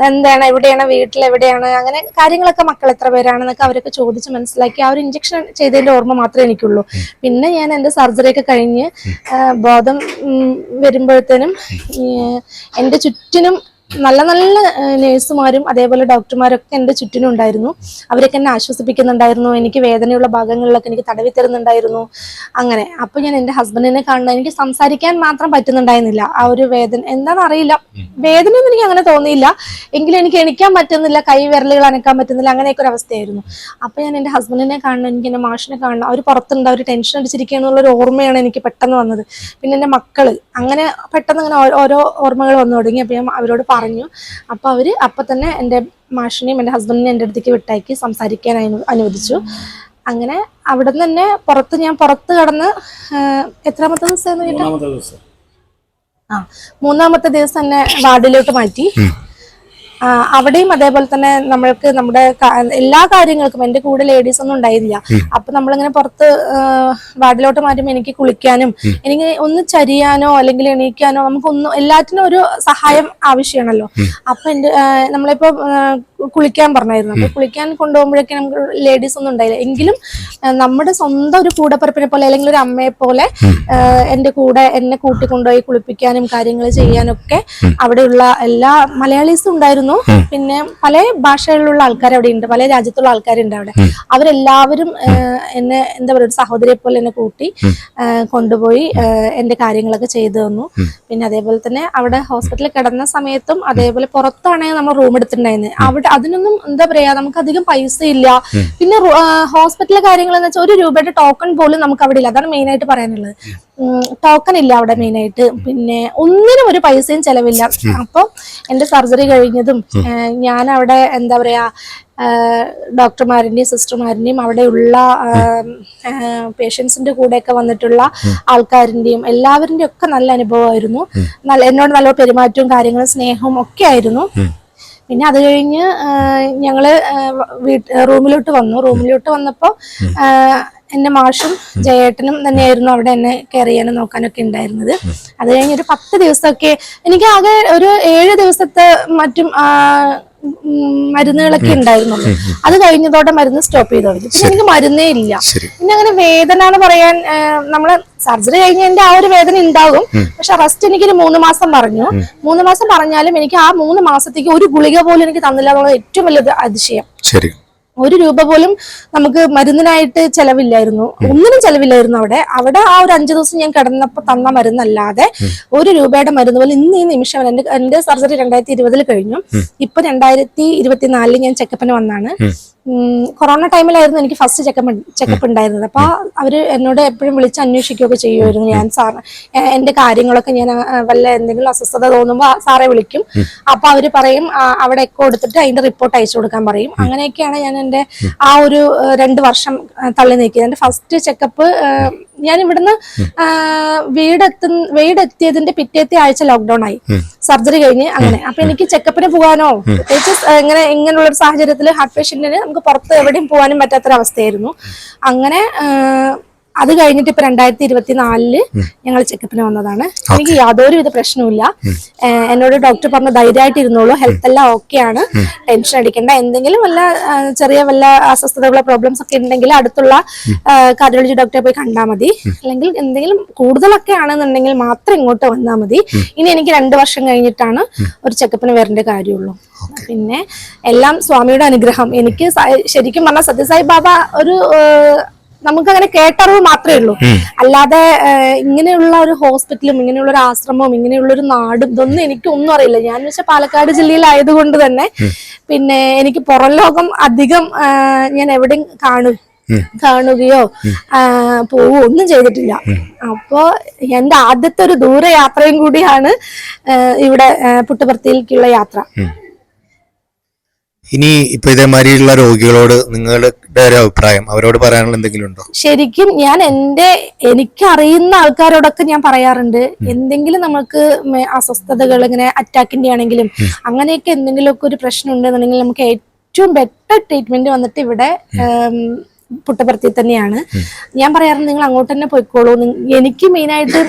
എന്താണ്, എവിടെയാണ്, വീട്ടിലെവിടെയാണ്, അങ്ങനെ കാര്യങ്ങളൊക്കെ, മക്കൾ എത്ര പേരാണെന്നൊക്കെ അവരൊക്കെ ചോദിച്ച് മനസ്സിലാക്കി. ആ ഒരു ഇഞ്ചക്ഷൻ ചെയ്തതിന്റെ ഓർമ്മ മാത്രമേ എനിക്കുള്ളൂ. പിന്നെ ഞാൻ എന്റെ സർജറി ഒക്കെ കഴിഞ്ഞ് ബോധം വരുമ്പോഴത്തേനും എന്റെ ചുറ്റിനും നല്ല നല്ല നേഴ്സുമാരും അതേപോലെ ഡോക്ടർമാരൊക്കെ എൻ്റെ ചുറ്റിനും ഉണ്ടായിരുന്നു. അവരൊക്കെ എന്നെ ആശ്വസിപ്പിക്കുന്നുണ്ടായിരുന്നു. എനിക്ക് വേദനയുള്ള ഭാഗങ്ങളിലൊക്കെ എനിക്ക് തടവി തരുന്നുണ്ടായിരുന്നു. അങ്ങനെ അപ്പോൾ ഞാൻ എൻ്റെ ഹസ്ബൻഡിനെ കാണുന്ന, എനിക്ക് സംസാരിക്കാൻ മാത്രം പറ്റുന്നുണ്ടായിരുന്നില്ല. ആ ഒരു വേദന എന്താണെന്ന് അറിയില്ല, വേദനയൊന്നും എനിക്ക് അങ്ങനെ തോന്നിയില്ല. എങ്കിലും എനിക്ക് എണിക്കാൻ പറ്റുന്നില്ല, കൈ വിരലുകൾ അനക്കാൻ പറ്റുന്നില്ല, അങ്ങനെയൊക്കെ ഒരു അവസ്ഥയായിരുന്നു. അപ്പോൾ ഞാൻ എൻ്റെ ഹസ്ബൻഡിനെ കാണണം, എനിക്ക് എൻ്റെ മാഷിനെ കാണണം. അവർ പുറത്തുണ്ട്, അവർ ടെൻഷൻ അടിച്ചിരിക്കുക എന്നുള്ളൊരു ഓർമ്മയാണ് എനിക്ക് പെട്ടെന്ന് വന്നത്. പിന്നെ എൻ്റെ മക്കള്, അങ്ങനെ പെട്ടെന്ന് അങ്ങനെ ഓരോ ഓർമ്മകൾ വന്നു തുടങ്ങി. അപ്പോൾ ഞാൻ അവരോട് പറഞ്ഞു. അപ്പോൾ അവർ അപ്പം തന്നെ എൻ്റെ മാഷിനെയും എൻ്റെ ഹസ്ബൻഡിനെയും എൻ്റെ അടുത്തേക്ക് വിട്ടാക്കി സംസാരിക്കാൻ അനുവദിച്ചു. അങ്ങനെ അവിടെ നിന്ന് തന്നെ ഞാൻ പുറത്ത് കടന്ന് എത്രാമത്തെ ദിവസം മൂന്നാമത്തെ ദിവസം തന്നെ വാർഡിലോട്ട് മാറ്റി. അവിടെയും അതേപോലെ തന്നെ നമ്മൾക്ക് നമ്മുടെ എല്ലാ കാര്യങ്ങൾക്കും എൻ്റെ കൂടെ ലേഡീസ് ഒന്നും ഉണ്ടായിരുന്നില്ല. അപ്പൊ നമ്മളിങ്ങനെ പുറത്ത് വാർഡിലോട്ട് മാറ്റുമ്പോൾ എനിക്ക് കുളിക്കാനും എനിക്ക് ഒന്ന് ചരിയാനോ അല്ലെങ്കിൽ എണീക്കാനോ നമുക്കൊന്നും, എല്ലാറ്റിനും ഒരു സഹായം ആവശ്യമാണല്ലോ. അപ്പൊ നമ്മളിപ്പോ കുളിക്കാൻ പറഞ്ഞായിരുന്നു. അപ്പൊ കുളിക്കാൻ കൊണ്ടുപോകുമ്പോഴേക്കും നമുക്ക് ലേഡീസ് ഒന്നും ഉണ്ടായില്ല. എങ്കിലും നമ്മുടെ സ്വന്തം ഒരു കൂടപ്പിറപ്പിനെ പോലെ അല്ലെങ്കിൽ ഒരു അമ്മയെ പോലെ എൻ്റെ കൂടെ എന്നെ കൂട്ടിക്കൊണ്ടുപോയി കുളിപ്പിക്കാനും കാര്യങ്ങൾ ചെയ്യാനൊക്കെ അവിടെയുള്ള എല്ലാ മലയാളീസും ഉണ്ടായിരുന്നു. പിന്നെ പല ഭാഷകളിലുള്ള ആൾക്കാർ അവിടെ ഉണ്ട്, പല രാജ്യത്തുള്ള ആൾക്കാരുണ്ട് അവിടെ. അവരെല്ലാവരും എന്നെ എന്താ പറയുക, ഒരു സഹോദരിയെ പോലെ എന്നെ കൂട്ടി കൊണ്ടുപോയി എന്റെ കാര്യങ്ങളൊക്കെ ചെയ്തു തന്നു. പിന്നെ അതേപോലെ തന്നെ അവിടെ ഹോസ്പിറ്റലിൽ കിടന്ന സമയത്തും അതേപോലെ പുറത്താണെങ്കിൽ നമ്മൾ റൂം എടുത്തിട്ടുണ്ടായിരുന്നത്. അവിടെ അതിനൊന്നും എന്താ പറയാ, നമുക്ക് അധികം പൈസ ഇല്ല. പിന്നെ ഹോസ്പിറ്റലിലെ കാര്യങ്ങൾ എന്ന് വെച്ചാൽ 1 രൂപയുടെ ടോക്കൺ പോലും നമുക്ക് അവിടെ ഇല്ല. അതാണ് മെയിൻ ആയിട്ട് പറയാനുള്ളത്. ടോക്കൺ ഇല്ല അവിടെ മെയിനായിട്ട്. പിന്നെ ഒന്നിനും ഒരു പൈസയും ചെലവില്ല. അപ്പൊ എന്റെ സർജറി കഴിഞ്ഞതും ഞാൻ അവിടെ എന്താ പറയാ, ഡോക്ടർമാരിന്റെയും സിസ്റ്റർമാരിന്റെയും അവിടെയുള്ള പേഷ്യൻസിന്റെ കൂടെയൊക്കെ വന്നിട്ടുള്ള ആൾക്കാരിന്റെയും എല്ലാവരുടെയും ഒക്കെ നല്ല അനുഭവമായിരുന്നു. എന്നോട് നല്ല പെരുമാറ്റവും കാര്യങ്ങളും സ്നേഹവും ഒക്കെ ആയിരുന്നു. പിന്നെ അത് കഴിഞ്ഞ് ഞങ്ങള് റൂമിലോട്ട് വന്നപ്പോ എന്റെ മാഷും ജയേട്ടനും തന്നെയായിരുന്നു അവിടെ എന്നെ കെയർ ചെയ്യാനും നോക്കാനൊക്കെ ഉണ്ടായിരുന്നത്. അത് കഴിഞ്ഞ് ഒരു 10 ദിവസമൊക്കെ എനിക്ക് ആകെ ഒരു 7 ദിവസത്തെ മറ്റും മരുന്നുകളൊക്കെ ഉണ്ടായിരുന്നുള്ളൂ. അത് കഴിഞ്ഞതോടെ മരുന്ന് സ്റ്റോപ്പ് ചെയ്ത് തുടങ്ങി. പിന്നെ എനിക്ക് മരുന്നേ ഇല്ല. പിന്നെ അങ്ങനെ വേദന എന്ന് പറയാൻ, നമ്മള് സർജറി കഴിഞ്ഞതിന്റെ ആ ഒരു വേദന ഉണ്ടാകും. പക്ഷെ റെസ്റ്റ് എനിക്കൊരു 3 മാസം പറഞ്ഞു. 3 മാസം പറഞ്ഞാലും എനിക്ക് ആ 3 മാസത്തേക്ക് ഒരു ഗുളിക പോലും എനിക്ക് തന്നില്ല എന്നുള്ളത് ഏറ്റവും വലിയ അതിശയം. 1 രൂപ പോലും നമുക്ക് മരുന്നിനായിട്ട് ചെലവില്ലായിരുന്നു, ഒന്നിനും ചെലവില്ലായിരുന്നു അവിടെ. ആ ഒരു 5 ദിവസം ഞാൻ കിടന്നപ്പോ തന്ന മരുന്നല്ലാതെ 1 രൂപയുടെ മരുന്ന് പോലും ഇന്ന് ഈ നിമിഷം. എന്റെ സർജറി 2020 കഴിഞ്ഞു. ഇപ്പൊ 2024 ഞാൻ ചെക്കപ്പിന് വന്നാണ്. കൊറോണ ടൈമിലായിരുന്നു എനിക്ക് ഫസ്റ്റ് ചെക്കപ്പ് ഉണ്ടായിരുന്നത്. അപ്പൊ അവര് എന്നോട് എപ്പോഴും വിളിച്ച് അന്വേഷിക്കുകയൊക്കെ ചെയ്യുമായിരുന്നു. ഞാൻ എന്റെ കാര്യങ്ങളൊക്കെ ഞാൻ വല്ല എന്തെങ്കിലും അസ്വസ്ഥത തോന്നുമ്പോ സാറെ വിളിക്കും. അപ്പൊ അവര് പറയും അവിടെ എക്കോ എടുത്തിട്ട് അതിന്റെ റിപ്പോർട്ട് അയച്ചു കൊടുക്കാൻ പറയും. അങ്ങനെയൊക്കെയാണ് ഞാൻ എന്റെ ആ ഒരു 2 വർഷം തള്ളി നീക്കിയത്. എന്റെ ഫസ്റ്റ് ചെക്കപ്പ് ഞാൻ ഇവിടുന്ന് വീടെത്തിയതിന്റെ പിറ്റേത്തെ ആഴ്ച ലോക്ക്ഡൌൺ ആയി, സർജറി കഴിഞ്ഞ്. അങ്ങനെ അപ്പൊ എനിക്ക് ചെക്കപ്പിന് പോകാനോ പ്രത്യേകിച്ച് ഇങ്ങനെയുള്ള ഒരു സാഹചര്യത്തിൽ ഹാർട്ട് പേഷ്യന്റിന് നമുക്ക് പുറത്ത് എവിടെയും പോകാനും പറ്റാത്തൊരവസ്ഥയായിരുന്നു. അങ്ങനെ അത് കഴിഞ്ഞിട്ട് ഇപ്പൊ 2024 ഞങ്ങൾ ചെക്കപ്പിന് വന്നതാണ്. എനിക്ക് യാതൊരുവിധ പ്രശ്നവുമില്ല. എന്നോട് ഡോക്ടർ പറഞ്ഞു ധൈര്യമായിട്ട് ഇരുന്നോളൂ, ഹെൽത്ത് എല്ലാം ഓക്കെയാണ്, ടെൻഷൻ അടിക്കണ്ട. എന്തെങ്കിലും വല്ല അസ്വസ്ഥതകളോ പ്രോബ്ലംസ് ഒക്കെ ഉണ്ടെങ്കിൽ അടുത്തുള്ള കാർഡിയോളജി ഡോക്ടറെ പോയി കണ്ടാൽ മതി. അല്ലെങ്കിൽ എന്തെങ്കിലും കൂടുതലൊക്കെ ആണെന്നുണ്ടെങ്കിൽ മാത്രം ഇങ്ങോട്ട് വന്നാൽ മതി. ഇനി എനിക്ക് 2 വർഷം കഴിഞ്ഞിട്ടാണ് ഒരു ചെക്കപ്പിന് വരേണ്ട കാര്യമുള്ളൂ. പിന്നെ എല്ലാം സ്വാമിയുടെ അനുഗ്രഹം. എനിക്ക് ശരിക്കും പറഞ്ഞാൽ സത്യസായി ബാബ ഒരു നമുക്കങ്ങനെ കേട്ടറിവ് മാത്രമേ ഉള്ളൂ. അല്ലാതെ ഇങ്ങനെയുള്ള ഒരു ഹോസ്പിറ്റലും ഇങ്ങനെയുള്ള ഒരു ആശ്രമവും ഇങ്ങനെയുള്ള ഒരു നാടും ഇതൊന്നും എനിക്കൊന്നും അറിയില്ല. ഞാൻ വെച്ചാൽ പാലക്കാട് ജില്ലയിലായതുകൊണ്ട് തന്നെ പിന്നെ എനിക്ക് പുറം ലോകം അധികം ഞാൻ എവിടെയും കാണുകയോ പോവുകയോ ഒന്നും ചെയ്തിട്ടില്ല. അപ്പോ എന്റെ ആദ്യത്തെ ഒരു ദൂരയാത്രയും കൂടിയാണ് ഇവിടെ പുട്ടപർത്തിയിലേക്കുള്ള യാത്ര. ഇനി ഇപ്പൊ ഇതേമാതിരിയുള്ള രോഗികളോട് നിങ്ങളുടെ ഒരു അഭിപ്രായം, അവരോട് പറയാനുള്ള എന്തെങ്കിലും ഉണ്ടോ? ശരിക്കും ഞാൻ എനിക്കറിയുന്ന ആൾക്കാരോടൊക്കെ ഞാൻ പറയാറുണ്ട്, എന്തെങ്കിലും നമുക്ക് അസ്വസ്ഥതകൾ ഇങ്ങനെ അറ്റാക്കിന്റെ ആണെങ്കിലും അങ്ങനെയൊക്കെ എന്തെങ്കിലുമൊക്കെ ഒരു പ്രശ്നം ഉണ്ടെന്നുണ്ടെങ്കിൽ നമുക്ക് ഏറ്റവും ബെറ്റർ ട്രീറ്റ്മെന്റ് വന്നിട്ട് ഇവിടെ പുട്ടപർത്തി തന്നെയാണ്. ഞാൻ പറയാറുണ്ട് നിങ്ങൾ അങ്ങോട്ട് തന്നെ പോയിക്കോളൂ. എനിക്ക് മെയിനായിട്ട്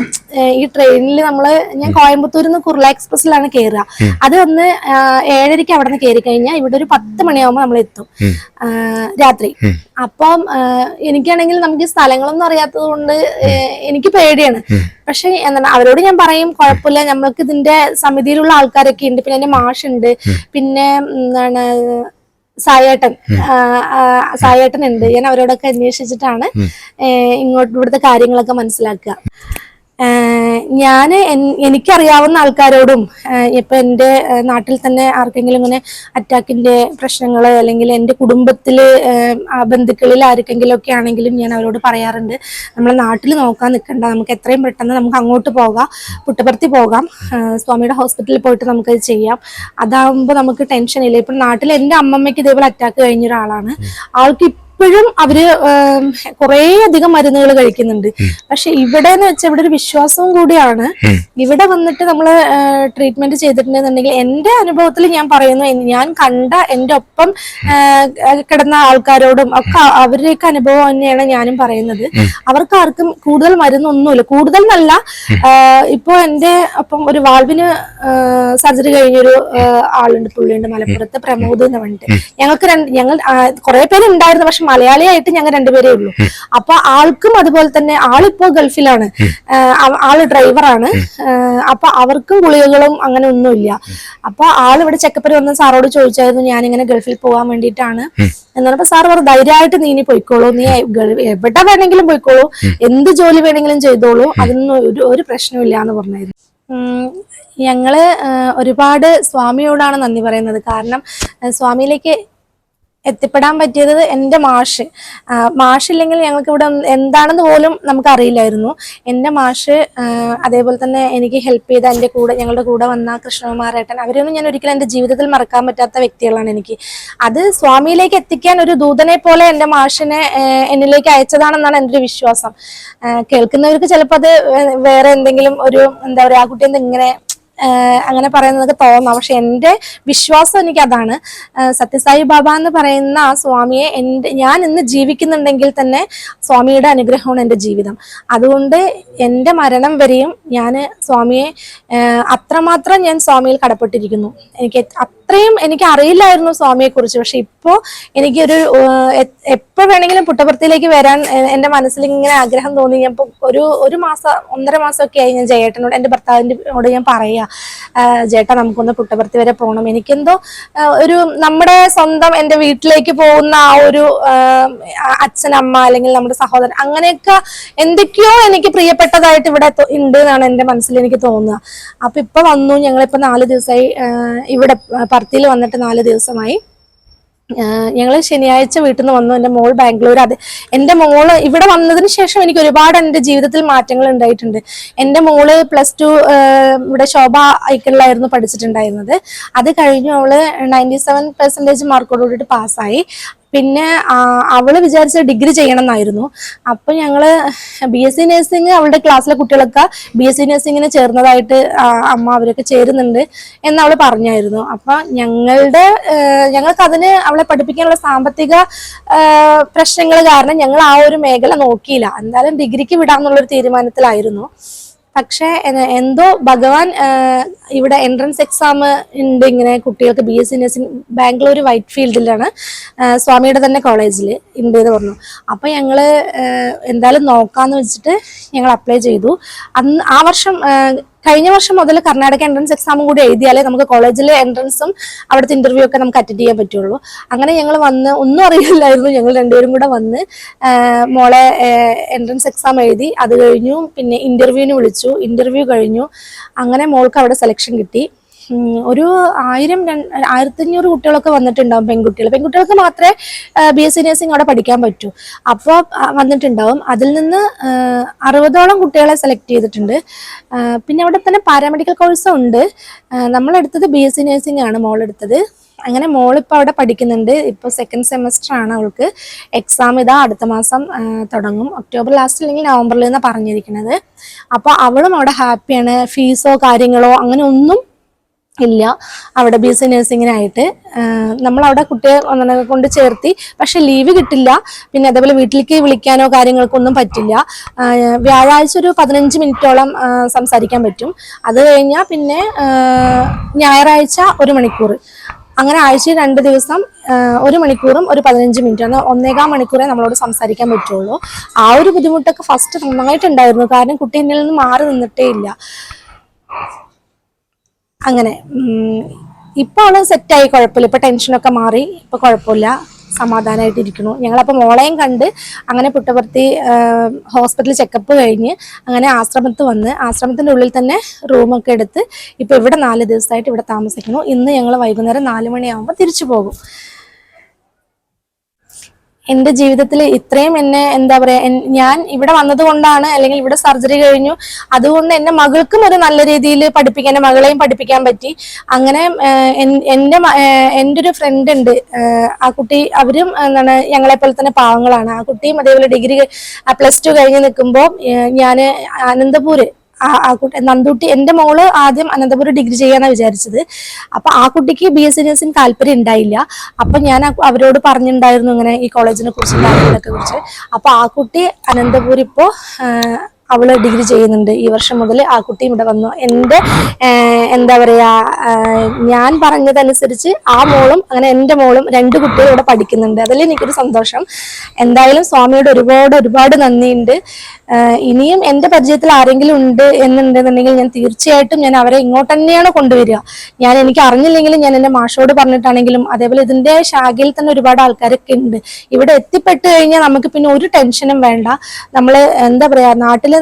ഈ ട്രെയിനിൽ ഞാൻ കോയമ്പത്തൂരിൽ നിന്ന് കുർള എക്സ്പ്രസ്സിലാണ് കയറുക. അത് വന്ന് 7:30 അവിടെ നിന്ന് കയറി കഴിഞ്ഞാൽ ഇവിടെ ഒരു 10 മണിയാകുമ്പോൾ നമ്മൾ എത്തും രാത്രി. അപ്പം എനിക്കാണെങ്കിൽ നമുക്ക് ഈ സ്ഥലങ്ങളൊന്നും അറിയാത്തത് കൊണ്ട് എനിക്ക് പേടിയാണ്. പക്ഷെ എന്താണ് അവരോട് ഞാൻ പറയും കുഴപ്പമില്ല, നമ്മൾക്ക് ഇതിന്റെ സമിതിയിലുള്ള ആൾക്കാരൊക്കെ ഉണ്ട്, പിന്നെ എന്റെ മാഷുണ്ട്, പിന്നെ എന്താണ് സായേട്ടൻ ഉണ്ട്. ഞാൻ അവരോടൊക്കെ അന്വേഷിച്ചിട്ടാണ് ഇവിടുത്തെ കാര്യങ്ങളൊക്കെ മനസ്സിലാക്കുക. എനിക്കറിയാവുന്ന ആൾക്കാരോടും ഇപ്പൊ എൻ്റെ നാട്ടിൽ തന്നെ ആർക്കെങ്കിലും ഇങ്ങനെ അറ്റാക്കിന്റെ പ്രശ്നങ്ങള് അല്ലെങ്കിൽ എൻ്റെ കുടുംബത്തില് ബന്ധുക്കളിൽ ആർക്കെങ്കിലും ഒക്കെ ആണെങ്കിലും ഞാൻ അവരോട് പറയാറുണ്ട്, നമ്മളെ നാട്ടിൽ നോക്കാൻ നിൽക്കണ്ട, നമുക്ക് എത്രയും പെട്ടെന്ന് നമുക്ക് അങ്ങോട്ട് പോകാം, പുട്ടപർത്തി പോകാം, സ്വാമിയുടെ ഹോസ്പിറ്റലിൽ പോയിട്ട് നമുക്കത് ചെയ്യാം. അതാകുമ്പോൾ നമുക്ക് ടെൻഷൻ ഇല്ല. ഇപ്പൊ നാട്ടിൽ എൻ്റെ അമ്മമ്മയ്ക്ക് ഇതേപോലെ അറ്റാക്ക് കഴിഞ്ഞ ഒരാളാണ്. ആൾക്ക് ഇപ്പോഴും അവര് കുറേ അധികം മരുന്നുകൾ കഴിക്കുന്നുണ്ട്. പക്ഷെ ഇവിടെ എന്ന് വെച്ചാൽ ഇവിടെ ഒരു വിശ്വാസവും കൂടിയാണ്. ഇവിടെ വന്നിട്ട് നമ്മള് ട്രീറ്റ്മെന്റ് ചെയ്തിട്ടുണ്ടെന്നുണ്ടെങ്കിൽ എൻ്റെ അനുഭവത്തിൽ ഞാൻ പറയുന്നു, ഞാൻ കണ്ട എൻ്റെ ഒപ്പം കിടന്ന ആൾക്കാരോടും ഒക്കെ അവരുടെയൊക്കെ അനുഭവം തന്നെയാണ് ഞാനും പറയുന്നത്. അവർക്ക് ആർക്കും കൂടുതൽ മരുന്നൊന്നുമില്ല. കൂടുതൽ എന്നല്ല, ഇപ്പൊ എൻ്റെ ഒപ്പം ഒരു വാൾവിന് സർജറി കഴിഞ്ഞൊരു ആളുണ്ട്, പുള്ളിയുണ്ട് മലപ്പുറത്ത്, പ്രമോദ് എന്ന് പറഞ്ഞിട്ട്. ഞങ്ങൾ കുറെ പേര് ഉണ്ടായിരുന്നു, പക്ഷെ മലയാളിയായിട്ട് ഞങ്ങൾ 2 പേരേ ഉള്ളൂ. അപ്പൊ ആൾക്കും അതുപോലെ തന്നെ, ആളിപ്പോ ഗൾഫിലാണ്, ആള് ഡ്രൈവറാണ്. അപ്പൊ അവർക്കും ഗുളികകളും അങ്ങനെ ഒന്നുമില്ല. അപ്പൊ ആളിവിടെ ചെക്കപ്പിന് വന്ന സാറോട് ചോദിച്ചായിരുന്നു, ഞാനിങ്ങനെ ഗൾഫിൽ പോകാൻ വേണ്ടിയിട്ടാണ് എന്ന് പറഞ്ഞപ്പോ സാർ പറഞ്ഞു, ധൈര്യമായിട്ട് നീ പോയിക്കോളൂ, നീ എവിടെ വേണമെങ്കിലും പോയിക്കോളൂ, എന്ത് ജോലി വേണമെങ്കിലും ചെയ്തോളൂ, അതൊന്നും ഒരു പ്രശ്നമില്ല എന്ന് പറഞ്ഞായിരുന്നു. ഞങ്ങള് ഒരുപാട് സ്വാമിയോടാണ് നന്ദി പറയുന്നത്. കാരണം സ്വാമിയിലേക്ക് എത്തിപ്പെടാൻ പറ്റിയത് എൻ്റെ മാഷില്ലെങ്കിൽ ഞങ്ങൾക്ക് ഇവിടെ എന്താണെന്ന് പോലും നമുക്ക് അറിയില്ലായിരുന്നു. എൻ്റെ മാഷ്, അതേപോലെ തന്നെ എനിക്ക് ഹെൽപ്പ് ചെയ്ത എൻ്റെ ഞങ്ങളുടെ കൂടെ വന്ന കൃഷ്ണകുമാരേട്ടൻ, അവരൊന്നും ഞാൻ ഒരിക്കലും എൻ്റെ ജീവിതത്തിൽ മറക്കാൻ പറ്റാത്ത വ്യക്തികളാണ് എനിക്ക്. അത് സ്വാമിയിലേക്ക് എത്തിക്കാൻ ഒരു ദൂതനെ പോലെ എൻ്റെ മാഷിനെ എന്നിലേക്ക് അയച്ചതാണെന്നാണ് എൻ്റെ ഒരു വിശ്വാസം. കേൾക്കുന്നവർക്ക് ചിലപ്പോൾ അത് വേറെ എന്തെങ്കിലും ഒരു എന്താ പറയുക, ആ കുട്ടി ഇങ്ങനെ അങ്ങനെ പറയുന്നതൊക്കെ തോന്നാം. പക്ഷെ എൻ്റെ വിശ്വാസം എനിക്ക് അതാണ്. സത്യസായി ബാബ എന്ന് പറയുന്ന ആ സ്വാമിയെ ഞാൻ ഇന്ന് ജീവിക്കുന്നുണ്ടെങ്കിൽ തന്നെ സ്വാമിയുടെ അനുഗ്രഹമാണ് എൻ്റെ ജീവിതം. അതുകൊണ്ട് എൻ്റെ മരണം വരെയും ഞാൻ സ്വാമിയെ അത്രമാത്രം ഞാൻ സ്വാമിയിൽ കടപ്പെട്ടിരിക്കുന്നു. എനിക്ക് അറിയില്ലായിരുന്നു സ്വാമിയെ കുറിച്ച്. പക്ഷെ ഇപ്പോ എനിക്കൊരു എപ്പോ വേണമെങ്കിലും പുട്ടപർത്തിയിലേക്ക് വരാൻ എൻ്റെ മനസ്സിൽ ഇങ്ങനെ ആഗ്രഹം തോന്നി. ഞാൻ ഒരു മാസം 1.5 മാസമൊക്കെ ആയി ഞാൻ ജയേട്ടനോട്, എൻ്റെ ഭർത്താവിനോട് ഞാൻ പറയാ, ജേട്ടാ നമുക്കൊന്ന് പുട്ടപർത്തി വരെ പോകണം. എനിക്കെന്തോ ഒരു നമ്മുടെ സ്വന്തം എൻ്റെ വീട്ടിലേക്ക് പോകുന്ന ആ ഒരു അച്ഛനമ്മ അല്ലെങ്കിൽ നമ്മുടെ സഹോദരൻ, അങ്ങനെയൊക്കെ എന്തൊക്കെയോ എനിക്ക് പ്രിയപ്പെട്ടതായിട്ട് ഇവിടെ ഉണ്ട് എന്നാണ് എൻ്റെ മനസ്സിൽ എനിക്ക് തോന്നുക. അപ്പൊ ഇപ്പൊ വന്നു, ഞങ്ങളിപ്പോ 4 ദിവസമായി ഇവിടെ പർത്തിയിൽ വന്നിട്ട് 4 ദിവസമായി. ഞങ്ങൾ ശനിയാഴ്ച വീട്ടിൽ നിന്ന് വന്നു. എൻ്റെ മോൾ ബാംഗ്ലൂർ. എൻ്റെ മോള് ഇവിടെ വന്നതിന് ശേഷം എനിക്ക് ഒരുപാട് എൻ്റെ ജീവിതത്തിൽ മാറ്റങ്ങൾ ഉണ്ടായിട്ടുണ്ട്. എൻ്റെ മോള് +2 ഇവിടെ ശോഭ ഐക്കണിലായിരുന്നു പഠിച്ചിട്ടുണ്ടായിരുന്നത്. അത് കഴിഞ്ഞു അവള് 97% മാർക്കോട് കൂടിയിട്ട് പാസ്സായി. പിന്നെ അവള് വിചാരിച്ച ഡിഗ്രി ചെയ്യണം എന്നായിരുന്നു. അപ്പൊ ഞങ്ങള് BSc നഴ്സിംഗ്, അവളുടെ ക്ലാസ്സിലെ കുട്ടികളൊക്കെ BSc നഴ്സിംഗിന് ചേർന്നതായിട്ട് അമ്മ അവരൊക്കെ ചേരുന്നുണ്ട് എന്ന് അവള് പറഞ്ഞായിരുന്നു. അപ്പൊ ഞങ്ങൾക്ക് അതിന് അവളെ പഠിപ്പിക്കാനുള്ള സാമ്പത്തിക പ്രശ്നങ്ങൾ കാരണം ഞങ്ങൾ ആ ഒരു മേഖല നോക്കിയില്ല. എന്തായാലും ഡിഗ്രിക്ക് വിടാന്നുള്ളൊരു തീരുമാനത്തിലായിരുന്നു. പക്ഷെ എന്തോ ഭഗവാൻ ഇവിടെ എൻട്രൻസ് എക്സാം ഉണ്ട് ഇങ്ങനെ കുട്ടികൾക്ക് BSc നഴ്സിംഗ് ബാംഗ്ലൂർ വൈറ്റ് ഫീൽഡിലാണ്, സ്വാമിയുടെ തന്നെ കോളേജിൽ ഉണ്ട് എന്ന് പറഞ്ഞു. അപ്പൊ ഞങ്ങള് എന്തായാലും നോക്കാന്ന് വെച്ചിട്ട് ഞങ്ങൾ അപ്ലൈ ചെയ്തു. ആ വർഷം കഴിഞ്ഞ വർഷം മുതൽ കർണാടക എൻട്രൻസ് എക്സാമും കൂടി എഴുതിയാലേ നമുക്ക് കോളേജിലെ എൻട്രൻസും അവിടുത്തെ ഇന്റർവ്യൂ ഒക്കെ നമുക്ക് അറ്റൻഡ് ചെയ്യാൻ പറ്റുള്ളൂ. അങ്ങനെ ഞങ്ങൾ വന്ന്, ഒന്നും അറിയില്ലായിരുന്നു, ഞങ്ങൾ 2 പേരും കൂടെ വന്ന് മോളെ എൻട്രൻസ് എക്സാം എഴുതി. അത് കഴിഞ്ഞു, പിന്നെ ഇന്റർവ്യൂവിന് വിളിച്ചു, ഇന്റർവ്യൂ കഴിഞ്ഞു. അങ്ങനെ മോൾക്ക് അവിടെ സെലക്ഷൻ കിട്ടി. ഒരു 1000-1500 കുട്ടികളൊക്കെ വന്നിട്ടുണ്ടാവും. പെൺകുട്ടികൾക്ക് മാത്രമേ BSc നഴ്സിംഗ് അവിടെ പഠിക്കാൻ പറ്റൂ. അപ്പോൾ വന്നിട്ടുണ്ടാവും. അതിൽ നിന്ന് 60ഓളം കുട്ടികളെ സെലക്ട് ചെയ്തിട്ടുണ്ട്. പിന്നെ അവിടെ തന്നെ പാരാമെഡിക്കൽ കോഴ്സും ഉണ്ട്. നമ്മളെടുത്തത് BSc നഴ്സിംഗ് ആണ് മോളെടുത്തത്. അങ്ങനെ മോളിപ്പോൾ അവിടെ പഠിക്കുന്നുണ്ട്. ഇപ്പോൾ 2nd സെമസ്റ്റർ ആണ് അവൾക്ക്. എക്സാം ഇതാ അടുത്ത മാസം തുടങ്ങും, ഒക്ടോബർ ലാസ്റ്റ് അല്ലെങ്കിൽ നവംബറിൽ എന്നാണ് പറഞ്ഞിരിക്കുന്നത്. അപ്പോൾ അവളും അവിടെ ഹാപ്പിയാണ്. ഫീസോ കാര്യങ്ങളോ അങ്ങനെ ഒന്നും ഇല്ല അവിടെ BSc നഴ്സിങ്ങിനായിട്ട്. നമ്മളവിടെ കുട്ടിയെ കൊണ്ട് ചേർത്തി, പക്ഷെ ലീവ് കിട്ടില്ല. പിന്നെ അതേപോലെ വീട്ടിലേക്ക് വിളിക്കാനോ കാര്യങ്ങൾക്കൊന്നും പറ്റില്ല. വ്യാഴാഴ്ച ഒരു 15 മിനിറ്റോളം സംസാരിക്കാൻ പറ്റും. അത് കഴിഞ്ഞാൽ പിന്നെ ഞായറാഴ്ച 1 മണിക്കൂർ. അങ്ങനെ ആഴ്ചയിൽ 2 ദിവസം 1 മണിക്കൂറും ഒരു 15 മിനിറ്റ്, 1.25 മണിക്കൂറേ നമ്മളോട് സംസാരിക്കാൻ പറ്റുള്ളൂ. ആ ഒരു ബുദ്ധിമുട്ടൊക്കെ ഫസ്റ്റ് നന്നായിട്ടുണ്ടായിരുന്നു. കാരണം കുട്ടി എന്നിൽ നിന്ന് മാറി നിന്നിട്ടേ ഇല്ല. അങ്ങനെ ഇപ്പൊ അവള് സെറ്റായി, കുഴപ്പമില്ല. ഇപ്പൊ ടെൻഷനൊക്കെ മാറി, ഇപ്പൊ കുഴപ്പമില്ല, സമാധാനമായിട്ടിരിക്കുന്നു. ഞങ്ങളപ്പോൾ മോളെയും കണ്ട് അങ്ങനെ പുട്ടപർത്തി ഹോസ്പിറ്റൽ ചെക്കപ്പ് കഴിഞ്ഞ് അങ്ങനെ ആശ്രമത്ത് വന്ന് ആശ്രമത്തിൻ്റെ ഉള്ളിൽ തന്നെ റൂമൊക്കെ എടുത്ത് ഇപ്പൊ ഇവിടെ 4 ദിവസമായിട്ട് ഇവിടെ താമസിക്കുന്നു. ഇന്ന് ഞങ്ങൾ വൈകുന്നേരം 4 മണിയാകുമ്പോൾ തിരിച്ചു പോകും. എൻ്റെ ജീവിതത്തിൽ ഇത്രയും എന്നെ എന്താ പറയുക, ഞാൻ ഇവിടെ വന്നത് കൊണ്ടാണ്, അല്ലെങ്കിൽ ഇവിടെ സർജറി കഴിഞ്ഞു, അതുകൊണ്ട് എൻ്റെ മകൾക്കും ഒരു നല്ല രീതിയിൽ പഠിപ്പിക്കാൻ, എൻ്റെ മകളെയും പഠിപ്പിക്കാൻ പറ്റി. അങ്ങനെ എൻ്റെ ഒരു ഫ്രണ്ട് ഉണ്ട്, ആ കുട്ടി, അവരും എന്താണ് ഞങ്ങളെപ്പോലെ തന്നെ പാവങ്ങളാണ്. ആ കുട്ടിയും അതേപോലെ ഡിഗ്രി +2 കഴിഞ്ഞ് നിൽക്കുമ്പോൾ ഞാൻ അനന്തപൂര് ആ കുട്ടി നന്ദൂട്ടി, എൻ്റെ മോള് ആദ്യം അനന്തപുരം ഡിഗ്രി ചെയ്യാനാണ് വിചാരിച്ചത്. അപ്പൊ ആ കുട്ടിക്ക് BSc നഴ്സിംഗ് താല്പര്യം ഉണ്ടായില്ല. അപ്പൊ ഞാൻ അവരോട് പറഞ്ഞിട്ടുണ്ടായിരുന്നു ഇങ്ങനെ ഈ കോളേജിനെ കുറിച്ച് കാര്യങ്ങളൊക്കെ കുറിച്ച്. അപ്പൊ ആ കുട്ടി അനന്തപുരം ഇപ്പോ അവള് ഡിഗ്രി ചെയ്യുന്നുണ്ട്. ഈ വർഷം മുതൽ ആ കുട്ടിയും ഇവിടെ വന്നു. എൻ്റെ എന്താ പറയാ, ഞാൻ പറഞ്ഞതനുസരിച്ച് ആ മോളും അങ്ങനെ എൻ്റെ മോളും 2 കുട്ടികളും ഇവിടെ പഠിക്കുന്നുണ്ട്. അതിൽ എനിക്കൊരു സന്തോഷം. എന്തായാലും സ്വാമിയോട് ഒരുപാട് നന്ദിയുണ്ട്. ഇനിയും എൻ്റെ പരിചയത്തിൽ ആരെങ്കിലും ഉണ്ട് എന്നുണ്ടെന്നുണ്ടെങ്കിൽ ഞാൻ തീർച്ചയായിട്ടും ഞാൻ അവരെ ഇങ്ങോട്ട് തന്നെയാണ് കൊണ്ടുവരിക. എനിക്ക് അറിഞ്ഞില്ലെങ്കിലും ഞാൻ എൻ്റെ മാഷോട് പറഞ്ഞിട്ടാണെങ്കിലും, അതേപോലെ ഇതിൻ്റെ ശാഖയിൽ തന്നെ ഒരുപാട് ആൾക്കാരൊക്കെ ഉണ്ട്. ഇവിടെ എത്തിപ്പെട്ട് കഴിഞ്ഞാൽ നമുക്ക് പിന്നെ ഒരു ടെൻഷനും വേണ്ട. നമ്മൾ എന്താ പറയാ, നാട്ടിൽ